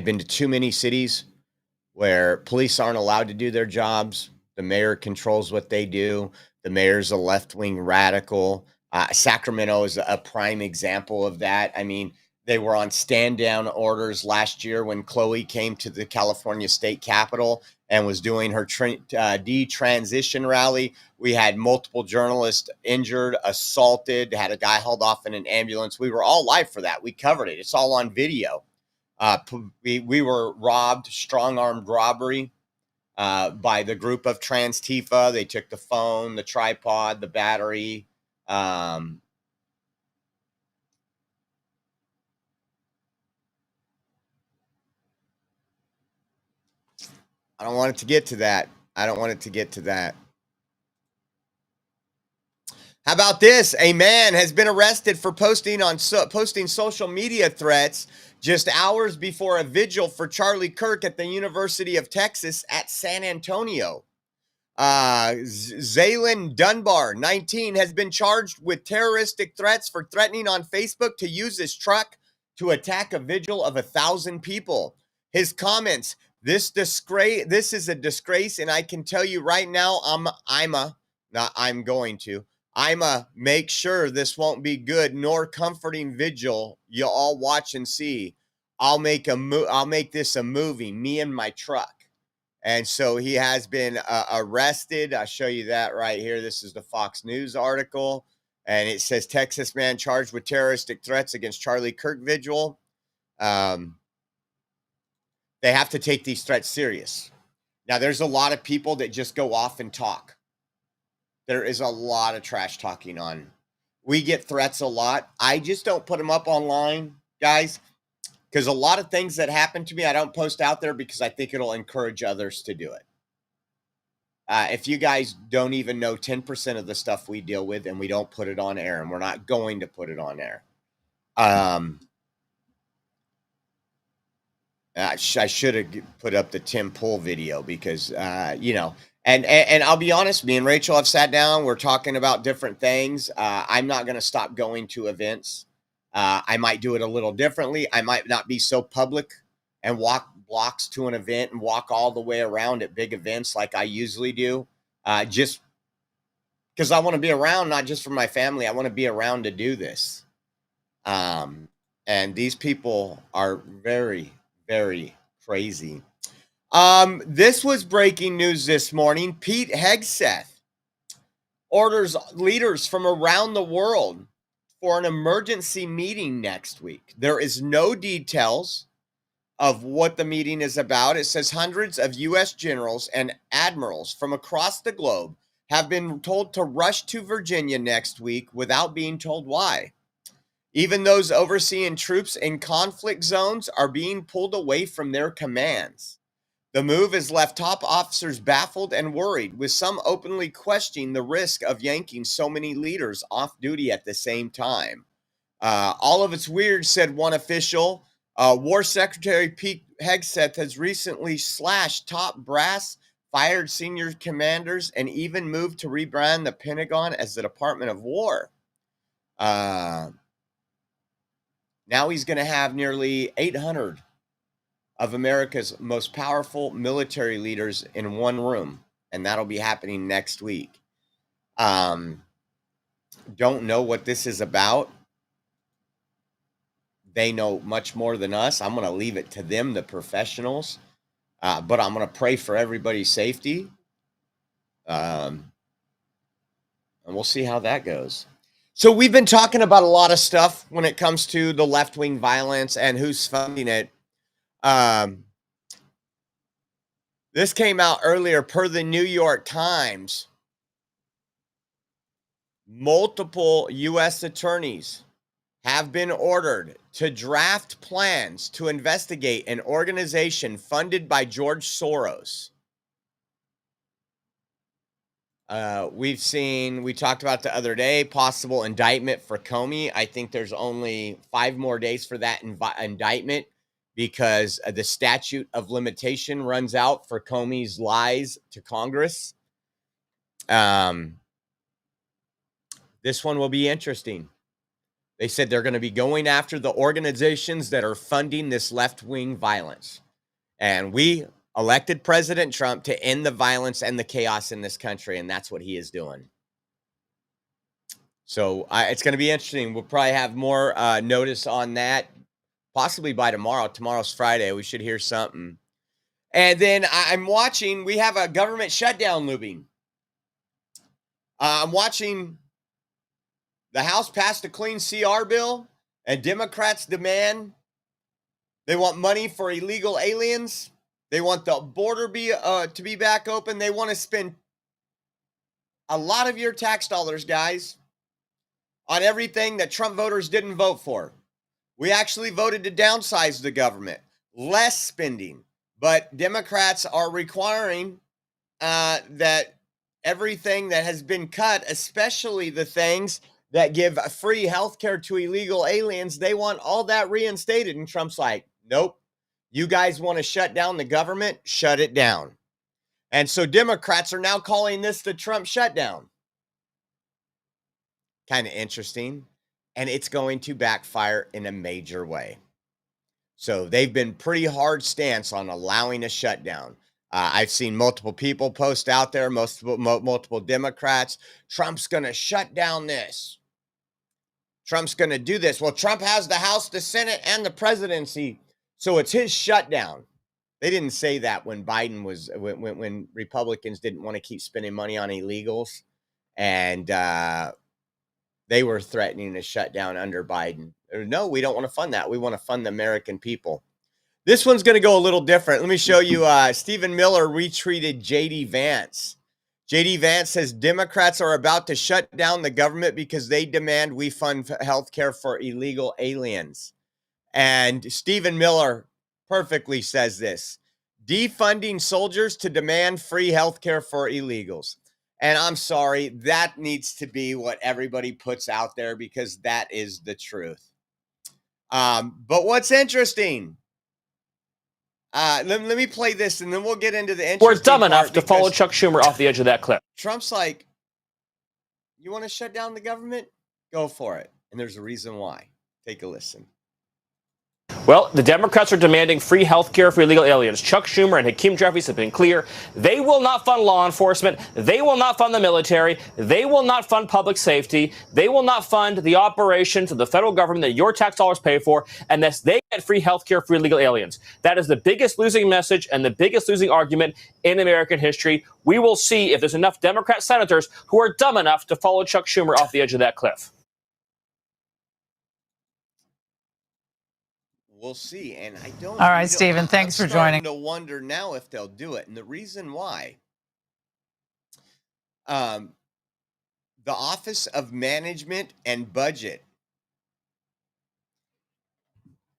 been to too many cities where police aren't allowed to do their jobs. The mayor controls what they do. The mayor's a left-wing radical. Sacramento is a prime example of that. I mean, they were on stand-down orders last year when Chloe came to the California State Capitol and was doing her detransition rally. We had multiple journalists injured, assaulted, had a guy hauled off in an ambulance. We were all live for that. We covered it. It's all on video. We were robbed, strong-armed robbery by the group of Trans Tifa. They took the phone, the tripod, the battery. I don't want it to get to that. I don't want it to get to that. How about this? A man has been arrested for posting social media threats just hours before a vigil for Charlie Kirk at the University of Texas at San Antonio. Zaylin Dunbar, 19, has been charged with terroristic threats for threatening on Facebook to use his truck to attack a vigil of 1,000 people. His comments: "This is a disgrace, and I can tell you right now, I'ma make sure this won't be good nor comforting vigil. You all watch and see. I'll make this a movie, me and my truck." And so he has been arrested. I'll show you that right here. This is the Fox News article. And it says Texas man charged with terroristic threats against Charlie Kirk vigil. They have to take these threats serious. Now, there's a lot of people that just go off and talk. There is a lot of trash talking on. We get threats a lot. I just don't put them up online, guys, because a lot of things that happen to me, I don't post out there because I think it'll encourage others to do it. If you guys don't even know 10% of the stuff we deal with, and we don't put it on air, and we're not going to put it on air. I should have put up the Tim Pool video because, and I'll be honest, me and Rachel have sat down. We're talking about different things. I'm not going to stop going to events. I might do it a little differently. I might not be so public and walk blocks to an event and walk all the way around at big events like I usually do. Just because I want to be around, not just for my family. I want to be around to do this. And these people are very, very crazy. This was breaking news this morning. Pete Hegseth orders leaders from around the world for an emergency meeting next week. There is no details of what the meeting is about. It says hundreds of U.S. generals and admirals from across the globe have been told to rush to Virginia next week without being told why. Even those overseeing troops in conflict zones are being pulled away from their commands. The move has left top officers baffled and worried, with some openly questioning the risk of yanking so many leaders off duty at the same time. All of it's weird, said one official. War Secretary Pete Hegseth has recently slashed top brass, fired senior commanders, and even moved to rebrand the Pentagon as the Department of War. Now he's going to have nearly 800 of America's most powerful military leaders in one room, and that'll be happening next week. Don't know what this is about. They know much more than us. I'm going to leave it to them, the professionals. But I'm going to pray for everybody's safety. And we'll see how that goes. So we've been talking about a lot of stuff when it comes to the left-wing violence and who's funding it. This came out earlier per the New York Times. Multiple U.S. attorneys have been ordered to draft plans to investigate an organization funded by George Soros. We talked about the other day, possible indictment for Comey. I think there's only 5 more days for that indictment because the statute of limitation runs out for Comey's lies to Congress. This one will be interesting. They said they're going to be going after the organizations that are funding this left-wing violence. And we elected President Trump to end the violence and the chaos in this country, and that's what he is doing. So it's going to be interesting. We'll probably have more notice on that, possibly by tomorrow. Tomorrow's Friday. We should hear something. And then I'm watching, we have a government shutdown looming. I'm watching the House passed a clean CR bill, and Democrats demand They want money for illegal aliens. They want the border to be back open. They want to spend a lot of your tax dollars, guys, on everything that Trump voters didn't vote for. We actually voted to downsize the government, less spending. But Democrats are requiring that everything that has been cut, especially the things that give free health care to illegal aliens, they want all that reinstated. And Trump's like, nope. You guys want to shut down the government? Shut it down. And so Democrats are now calling this the Trump shutdown. Kind of interesting. And it's going to backfire in a major way. So they've been pretty hard stance on allowing a shutdown. I've seen multiple people post out there, multiple Democrats. Trump's going to shut down this. Trump's going to do this. Well, Trump has the House, the Senate, and the presidency. So it's his shutdown. They didn't say that when Biden was, when Republicans didn't want to keep spending money on illegals. And they were threatening to shut down under Biden. No, we don't want to fund that. We want to fund the American people. This one's going to go a little different. Let me show you. Stephen Miller retweeted J.D. Vance. J.D. Vance says Democrats are about to shut down the government because they demand we fund health care for illegal aliens. And Stephen Miller perfectly says this: defunding soldiers to demand free health care for illegals. And I'm sorry, that needs to be what everybody puts out there because that is the truth. But what's interesting, let me play this and then we'll get into the interesting We're dumb enough part to follow Chuck Schumer off the edge of that cliff. Trump's like, you want to shut down the government? Go for it. And there's a reason why. Take a listen. Well, the Democrats are demanding free health care for illegal aliens. Chuck Schumer and Hakeem Jeffries have been clear. They will not fund law enforcement. They will not fund the military. They will not fund public safety. They will not fund the operations of the federal government that your tax dollars pay for unless they get free health care for illegal aliens. That is the biggest losing message and the biggest losing argument in American history. We will see if there's enough Democrat senators who are dumb enough to follow Chuck Schumer off the edge of that cliff. We'll see. And I don't. All right, Stephen, thanks for joining. I'm starting to wonder now if they'll do it. And the reason why, the Office of Management and Budget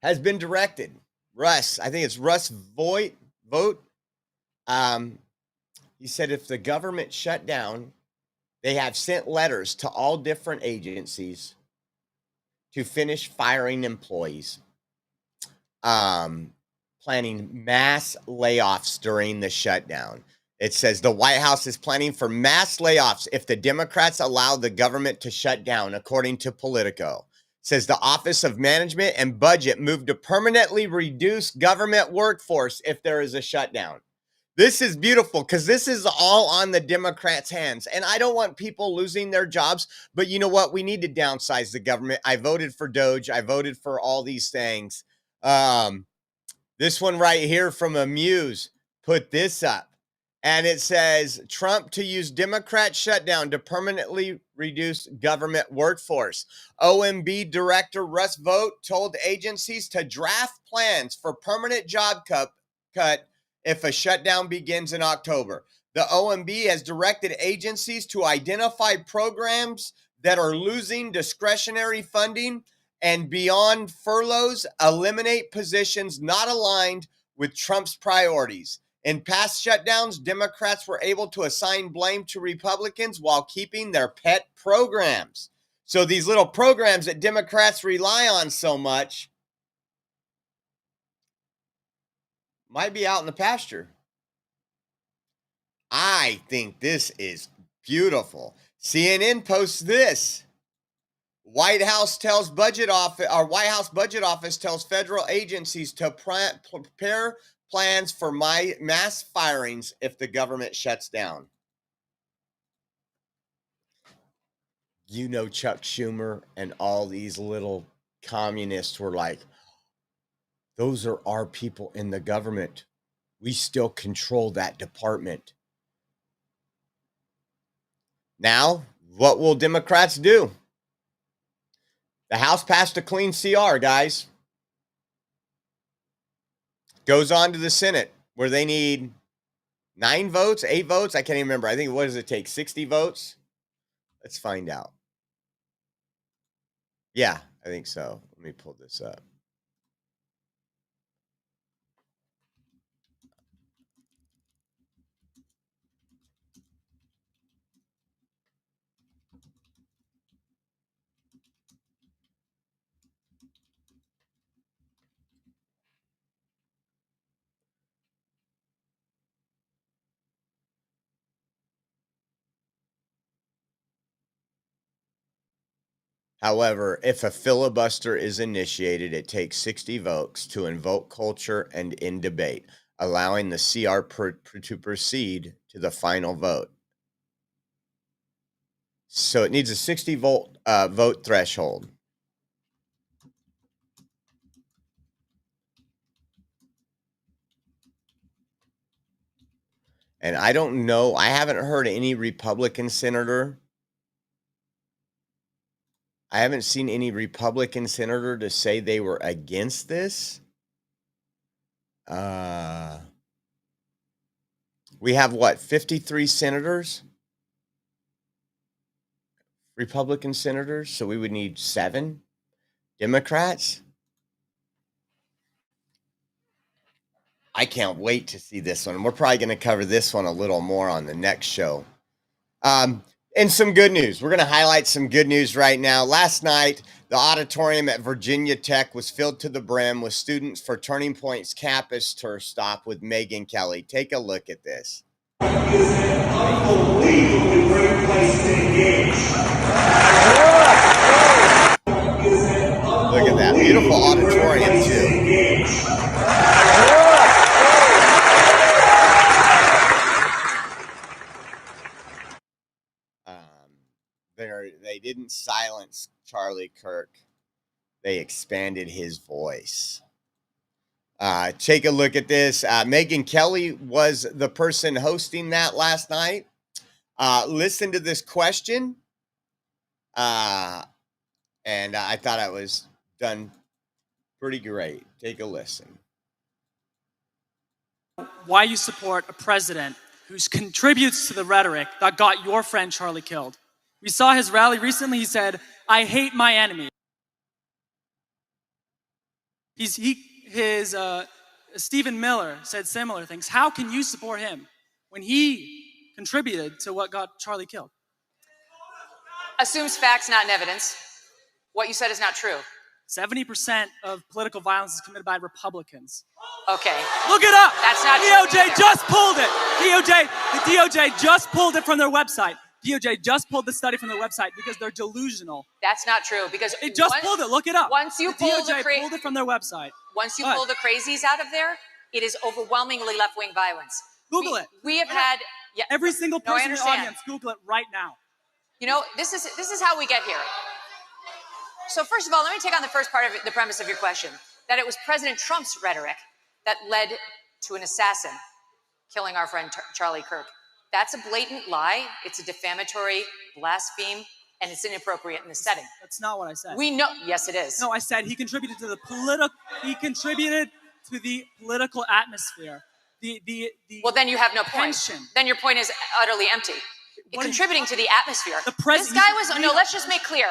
has been directed. Russ, I think it's Russ Vogt. He said if the government shut down, they have sent letters to all different agencies to finish firing employees. Planning mass layoffs during the shutdown. It says the White House is planning for mass layoffs if the Democrats allow the government to shut down, according to Politico. It says the Office of Management and Budget moved to permanently reduce government workforce if there is a shutdown. This is beautiful because this is all on the Democrats' hands. And I don't want people losing their jobs, but you know what? We need to downsize the government. I voted for Doge. I voted for all these things. This one right here from Amuse put this up, and it says Trump to use Democrat shutdown to permanently reduce government workforce. OMB Director Russ Vogt told agencies to draft plans for permanent job cut if a shutdown begins in October. The OMB has directed agencies to identify programs that are losing discretionary funding and beyond furloughs, eliminate positions not aligned with Trump's priorities. In past shutdowns, Democrats were able to assign blame to Republicans while keeping their pet programs. So these little programs that Democrats rely on so much might be out in the pasture. I think this is beautiful. CNN posts this. White House Budget Office tells federal agencies to prepare plans for mass firings if the government shuts down. You know, Chuck Schumer and all these little communists were like, those are our people in the government. We still control that department. Now, what will Democrats do? The House passed a clean CR, guys. Goes on to the Senate, where they need 9 votes, 8 votes. I can't even remember. I think, what does it take? 60 votes? Let's find out. Yeah, I think so. Let me pull this up. However, if a filibuster is initiated, it takes 60 votes to invoke culture and end debate, allowing the CR to proceed to the final vote. So it needs a 60 vote threshold. And I don't know, I haven't heard any Republican senator. I haven't seen any Republican senator to say they were against this. We have what, 53 senators? Republican senators, so we would need 7 Democrats. I can't wait to see this one. We're probably going to cover this one a little more on the next show. And some good news. We're going to highlight some good news right now. Last night, the auditorium at Virginia Tech was filled to the brim with students for Turning Point's campus tour stop with Megyn Kelly. Take a look at this. Unbelievably great place to engage. Look at that. Beautiful auditorium, too. They didn't silence Charlie Kirk. They expanded his voice. Take a look at this. Megyn Kelly was the person hosting that last night. Listen to this question. And I thought it was done pretty great. Take a listen. Why you support a president who contributes to the rhetoric that got your friend Charlie killed. We saw his rally recently. He said, "I hate my enemy." Stephen Miller said similar things. How can you support him when he contributed to what got Charlie killed? Assumes facts, not evidence. What you said is not true. 70% of political violence is committed by Republicans. Okay. Look it up. That's not DOJ true either. just pulled it. The DOJ just pulled it from their website. DOJ just pulled the study from their website because they're delusional. That's not true because It just pulled it. Look it up. Once you the pull DOJ the pulled it from their website. Once you pull the crazies out of there, it is overwhelmingly left-wing violence. Google it. We have had Every single person in the understand. audience, Google it right now. You know, this is how we get here. So first of all, let me take on the first part of the premise of your question, that it was President Trump's rhetoric that led to an assassin killing our friend Charlie Kirk. That's a blatant lie. It's a defamatory blaspheme, and it's inappropriate in this setting. That's not what I said. We know. Yes, it is. No, I said he contributed to the political atmosphere. Well, then you have no point. tension. Then your point is utterly empty. Contributing to the atmosphere. The This guy was let's just make clear.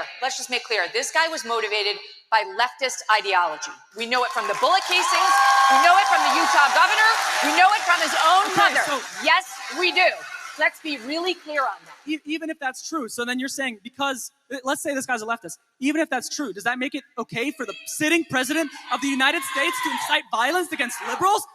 This guy was motivated by leftist ideology. We know it from the bullet casings. We know it from the Utah governor. We know it from his own mother. Yes, we do. Let's be really clear on that. Even if that's true, so then you're saying, because let's say this guy's a leftist, even if that's true, does that make it okay for the sitting president of the United States to incite violence against liberals?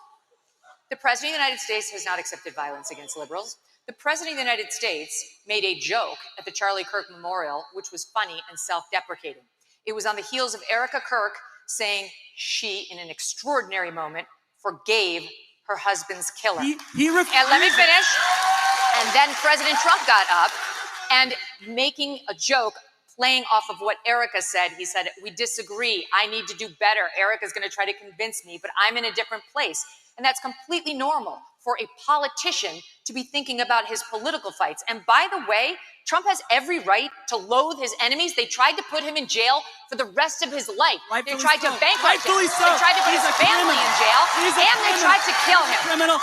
The president of the United States has not accepted violence against liberals. The president of the United States made a joke at the Charlie Kirk Memorial, which was funny and self-deprecating. It was on the heels of Erica Kirk saying she, in an extraordinary moment, forgave her husband's killer. He and let me finish. And then President Trump got up and making a joke, playing off of what Erica said. He said, "We disagree. I need to do better. Erica's going to try to convince me, but I'm in a different place." And that's completely normal for a politician to be thinking about his political fights. And by the way, Trump has every right to loathe his enemies. They tried to put him in jail for the rest of his life. They tried to bankrupt him. They tried to put his family in jail. And they tried to kill him. Criminal.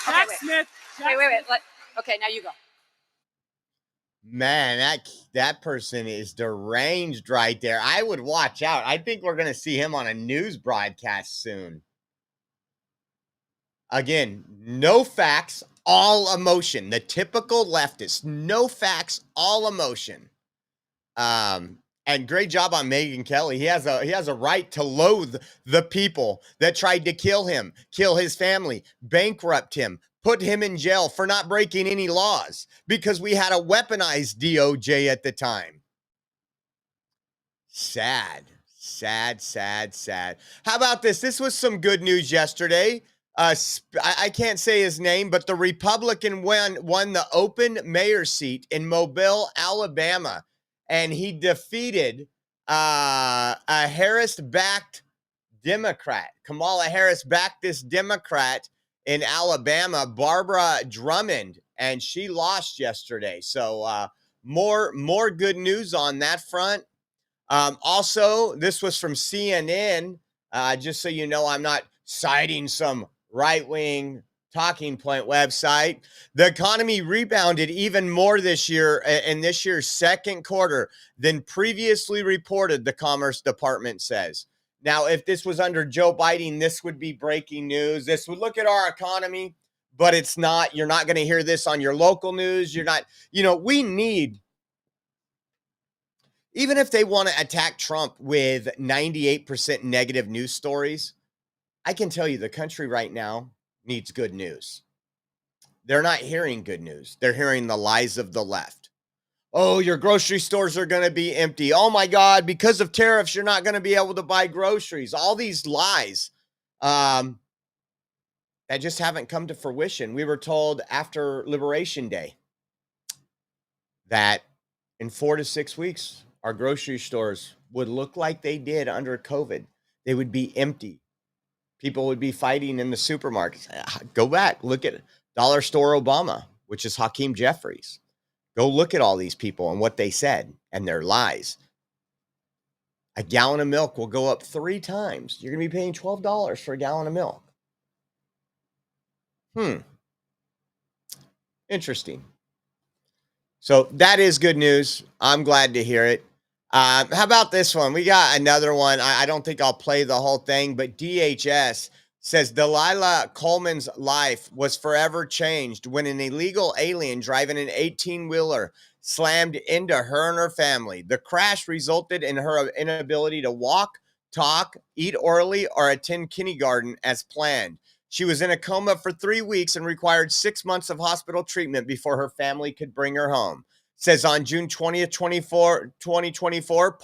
Okay, wait. Wait. Okay, now you go. Man, that person is deranged right there. I would watch out. I think we're going to see him on a news broadcast soon. Again, no facts, all emotion. The typical leftist, no facts, all emotion. And great job on Megyn Kelly. He has a right to loathe the people that tried to kill him, kill his family, bankrupt him, put him in jail for not breaking any laws because we had a weaponized DOJ at the time. Sad. How about this? This was some good news yesterday. I can't say his name, but the Republican won the open mayor seat in Mobile, Alabama, and he defeated a Harris-backed Democrat. Kamala Harris backed this Democrat in Alabama, Barbara Drummond, and she lost yesterday. So more good news on that front. Also, this was from CNN. Just so you know, I'm not citing some right-wing talking point website. The economy rebounded even more this year in this year's second quarter than previously reported, the Commerce Department says. Now, if this was under Joe Biden, this would be breaking news. This would look at our economy, but it's not. You're not going to hear this on your local news. You're not, we need, even if they want to attack Trump with 98% negative news stories, I can tell you the country right now needs good news. They're not hearing good news. They're hearing the lies of the left. Oh, your grocery stores are going to be empty. Oh my God, because of tariffs, you're not going to be able to buy groceries. All these lies that just haven't come to fruition. We were told after Liberation Day that in 4 to 6 weeks, our grocery stores would look like they did under COVID. They would be empty. People would be fighting in the supermarkets. Go back, look at Dollar Store Obama, which is Hakeem Jeffries. Go look at all these people and what they said and their lies. A gallon of milk will go up 3 times. You're going to be paying $12 for a gallon of milk. Interesting. So that is good news. I'm glad to hear it. How about this one? We got another one. I don't think I'll play the whole thing, but DHS says Delilah Coleman's life was forever changed when an illegal alien driving an 18-wheeler slammed into her and her family. The crash resulted in her inability to walk, talk, eat orally, or attend kindergarten as planned. She was in a coma for 3 weeks and required 6 months of hospital treatment before her family could bring her home. Says on June 20th, 2024,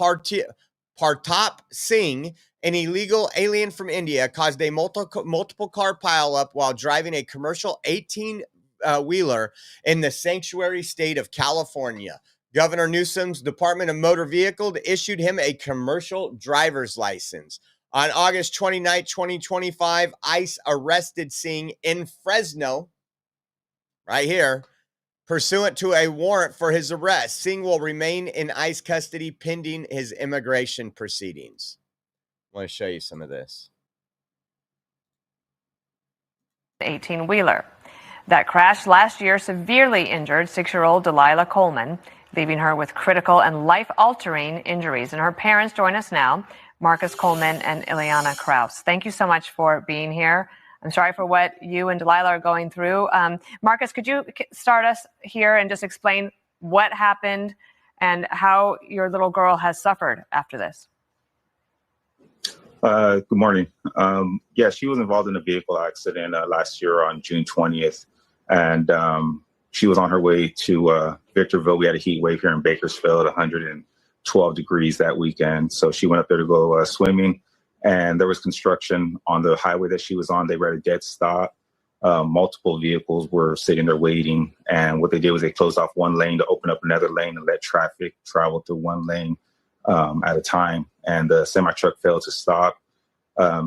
Partap Singh, an illegal alien from India, caused a multiple car pileup while driving a commercial 18-wheeler in the sanctuary state of California. Governor Newsom's Department of Motor Vehicles issued him a commercial driver's license. On August 29, 2025, ICE arrested Singh in Fresno, right here, pursuant to a warrant for his arrest. Singh will remain in ICE custody pending his immigration proceedings. I want to show you some of this. 18-wheeler that crashed last year severely injured 6-year-old Delilah Coleman, leaving her with critical and life-altering injuries. And her parents join us now, Marcus Coleman and Ileana Kraus. Thank you so much for being here. I'm sorry for what you and Delilah are going through. Marcus, could you start us here and just explain what happened and how your little girl has suffered after this? Good morning. Yeah, she was involved in a vehicle accident last year on June 20th. And she was on her way to Victorville. We had a heat wave here in Bakersfield, 112 degrees that weekend. So she went up there to go swimming. And there was construction on the highway that she was on. They were at a dead stop. Multiple vehicles were sitting there waiting. And what they did was they closed off one lane to open up another lane and let traffic travel through one lane at a time. And the semi-truck failed to stop.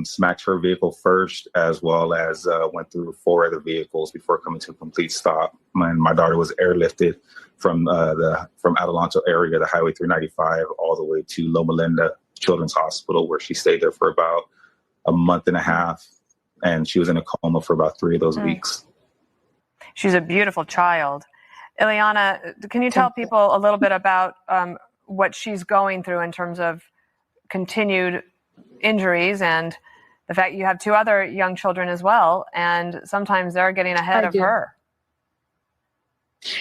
smacked her vehicle first, as well as went through 4 other vehicles before coming to a complete stop. My daughter was airlifted from Adelanto area, the Highway 395, all the way to Loma Linda Children's Hospital, where she stayed there for about a month and a half, and she was in a coma for about 3 of those weeks. She's a beautiful child. Ileana, can you tell people a little bit about what she's going through in terms of continued injuries and the fact you have 2 other young children as well, and sometimes they're getting ahead of her?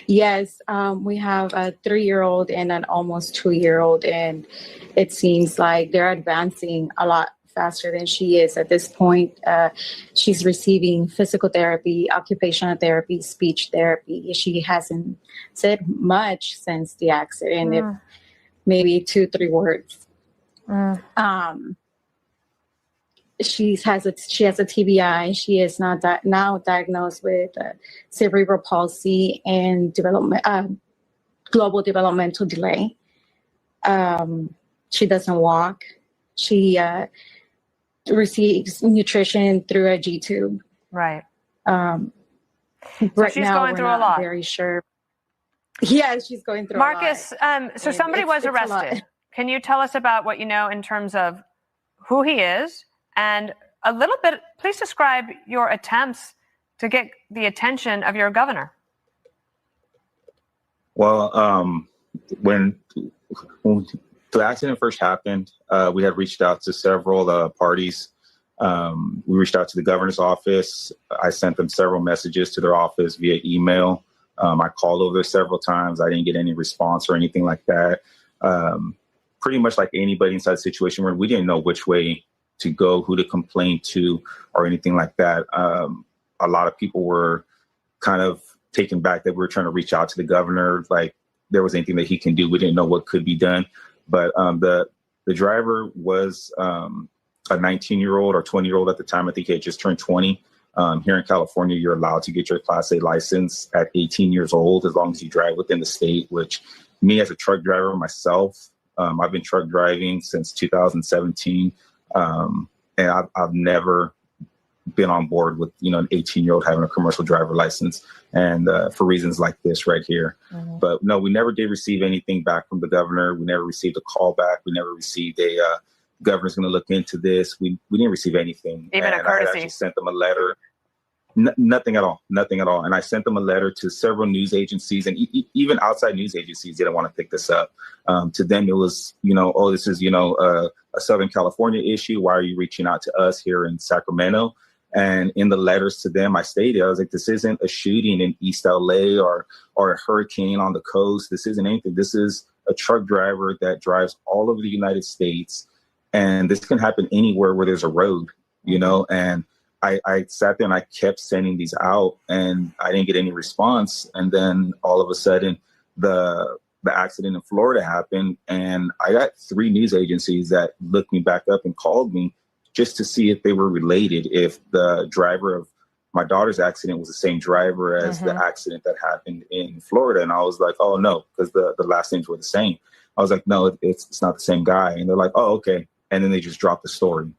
Yes, we have a 3-year-old and an almost 2-year-old, and it seems like they're advancing a lot faster than she is at this point. She's receiving physical therapy, occupational therapy, speech therapy. She hasn't said much since the accident, if maybe 2-3 words. She has a TBI. She is now diagnosed with cerebral palsy and global developmental delay. She doesn't walk. She receives nutrition through a G tube. Right. Right she's now, going we're through not a lot. very sure. Yeah, she's going through Marcus, a lot. so And somebody was it's a lot. arrested. Can you tell us about what you know in terms of who he is, and a little bit, please describe your attempts to get the attention of your governor? Well, when the accident first happened, we had reached out to several parties. We reached out to the governor's office. I sent them several messages to their office via email. I called over there several times. I didn't get any response or anything like that. Pretty much like anybody inside the situation where we didn't know which way to go, who to complain to, or anything like that. A lot of people were kind of taken back that we were trying to reach out to the governor, like there was anything that he can do. We didn't know what could be done. But the driver was a 19-year-old or 20-year-old at the time. I think he had just turned 20. Here in California, you're allowed to get your Class A license at 18 years old as long as you drive within the state, which me as a truck driver myself, I've been truck driving since 2017. And I've never been on board with, an 18-year-old having a commercial driver license, and for reasons like this right here. Mm-hmm. But no, we never did receive anything back from the governor. We never received a call back. We never received a governor's going to look into this. We didn't receive anything. Even a courtesy. I had actually sent them a letter. Nothing at all. And I sent them a letter to several news agencies, and even outside news agencies didn't want to pick this up. To them, it was, oh, this is, a Southern California issue. Why are you reaching out to us here in Sacramento? And in the letters to them, I stated, I was like, this isn't a shooting in East LA or a hurricane on the coast. This isn't anything. This is a truck driver that drives all over the United States. And this can happen anywhere where there's a road, and I sat there and I kept sending these out, and I didn't get any response. And then all of a sudden the accident in Florida happened, and I got 3 news agencies that looked me back up and called me just to see if they were related, if the driver of my daughter's accident was the same driver as the accident that happened in Florida. And I was like, oh no, because the last names were the same. I was like, no, it's not the same guy. And they're like, oh, okay. And then they just dropped the story.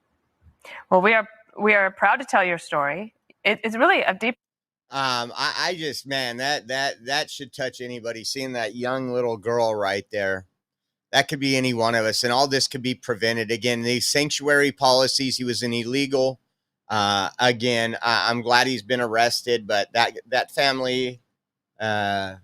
Well, we are proud to tell your story. It's really a deep. I just, man, that should touch anybody. Seeing that young little girl right there, that could be any one of us, and all this could be prevented. Again, these sanctuary policies, he was an illegal. Again, I'm glad he's been arrested, but that family, they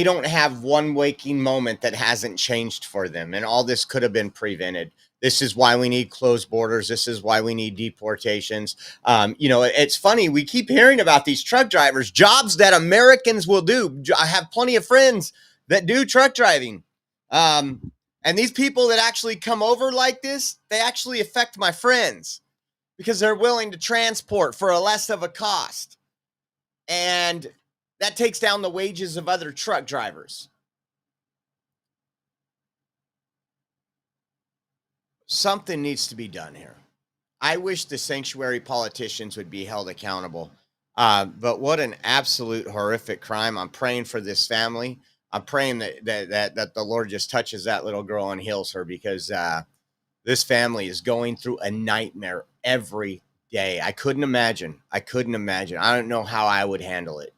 don't have one waking moment that hasn't changed for them, and all this could have been prevented. This is why we need closed borders. This is why we need deportations. It's funny. We keep hearing about these truck drivers, jobs that Americans will do. I have plenty of friends that do truck driving. And these people that actually come over like this, they actually affect my friends because they're willing to transport for a less of a cost. And that takes down the wages of other truck drivers. Something needs to be done here. I wish the sanctuary politicians would be held accountable. But what an absolute horrific crime. I'm praying for this family. I'm praying that the Lord just touches that little girl and heals her, because This family is going through a nightmare every day. I couldn't imagine. I don't know how I would handle it.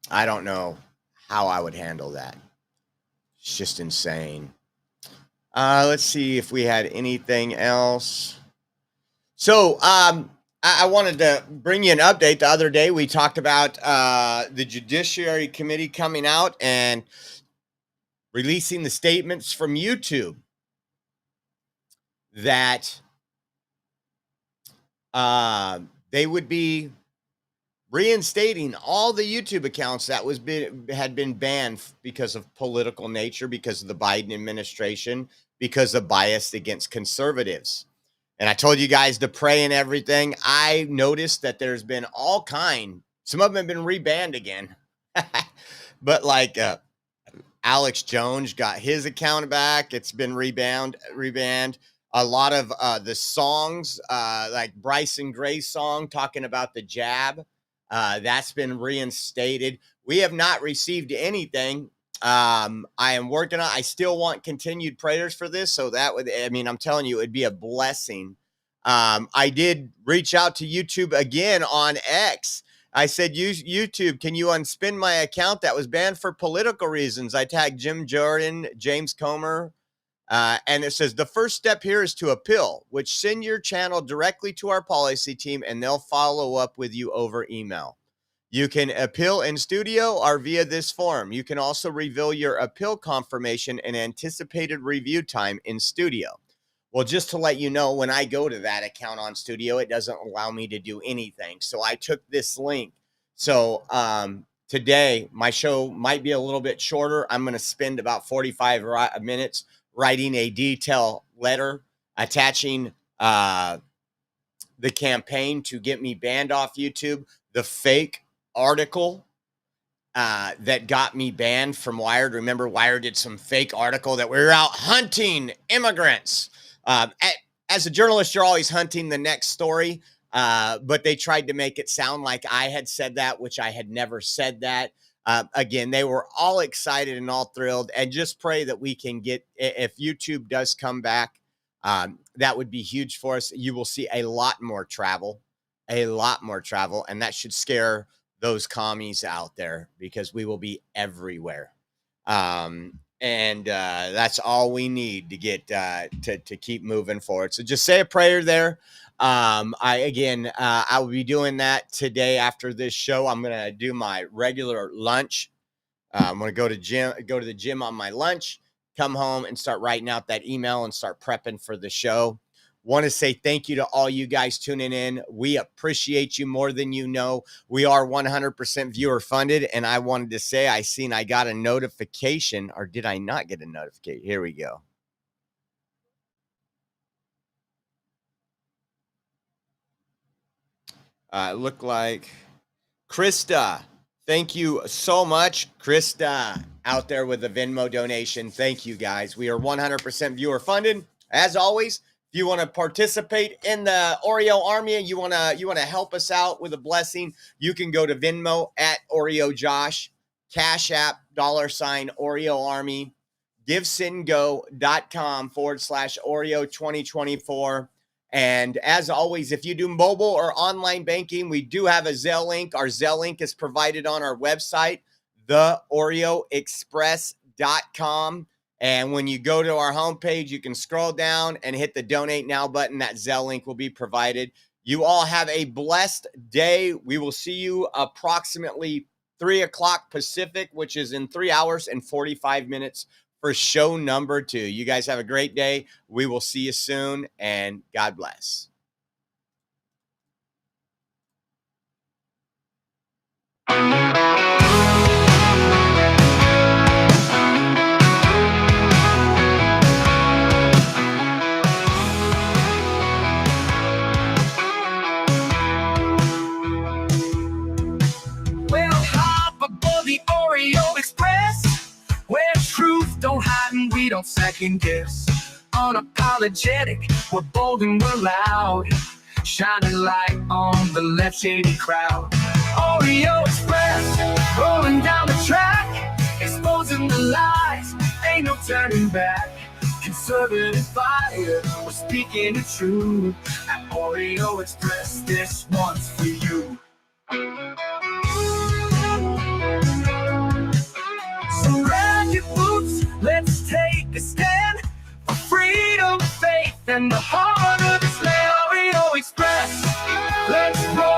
I don't know how I would handle that. It's just insane. Let's see if we had anything else. So, I wanted to bring you an update. The other day, we talked about the Judiciary Committee coming out and releasing the statements from YouTube that they would be reinstating all the YouTube accounts that had been banned because of political nature, because of the Biden administration, because of bias against conservatives. And I told you guys to pray and everything. I noticed that there's been some of them have been rebanned again. But like Alex Jones got his account back. It's been rebanned. A lot of the songs, like Bryson Gray's song talking about the jab, that's been reinstated. We have not received anything. I am working on, I still want continued prayers for this. So that would, I'm telling you, it'd be a blessing. I did reach out to YouTube again on X. I said, YouTube, can you unspin my account that was banned for political reasons? I tagged Jim Jordan, James Comer, and it says, the first step here is to appeal, which send your channel directly to our policy team and they'll follow up with you over email. You can appeal in studio or via this form. You can also reveal your appeal confirmation and anticipated review time in studio. Well, just to let you know, when I go to that account on studio, it doesn't allow me to do anything. So I took this link. So today, my show might be a little bit shorter. I'm going to spend about 45 minutes writing a detailed letter attaching the campaign to get me banned off YouTube, the fake article that got me banned from Wired. Remember, Wired did some fake article that we were out hunting immigrants. As a journalist, you're always hunting the next story, but they tried to make it sound like I had said that, which I had never said that. Again, they were all excited and all thrilled, and just pray that we can get, if YouTube does come back, that would be huge for us. You will see a lot more travel, and that should scare those commies out there because we will be everywhere. And that's all we need to get to keep moving forward. So just say a prayer there. I will be doing that today after this show. I'm going to do my regular lunch. I'm going to go to the gym on my lunch, come home and start writing out that email and start prepping for the show. Want to say thank you to all you guys tuning in. We appreciate you more than you know. We are 100% viewer funded. And I wanted to say, I got a notification, or did I not get a notification? Here we go. Look like Krista. Thank you so much, Krista, out there with the Venmo donation. Thank you, guys. We are 100% viewer funded. As always, if you want to participate in the Oreo Army, you want to help us out with a blessing, you can go to Venmo at Oreo Josh, Cash App, $Oreo Army, GiveSendGo.com/Oreo 2024. And as always, if you do mobile or online banking, we do have a Zelle link. Our Zelle link is provided on our website, theoreoexpress.com. And when you go to our homepage, you can scroll down and hit the Donate Now button. That Zelle link will be provided. You all have a blessed day. We will see you approximately 3 o'clock Pacific, which is in 3 hours and 45 minutes for show number 2. You guys have a great day. We will see you soon, and God bless. The Oreo Express, where truth don't hide and we don't second guess. Unapologetic, we're bold and we're loud, shining light on the left shady crowd. Oreo Express, rolling down the track, exposing the lies, ain't no turning back. conservative fighter. We're speaking the truth at Oreo Express. This one's for you. So grab your boots, let's take a stand for freedom, faith, and the heart of this land. Oreo Express, let's roll.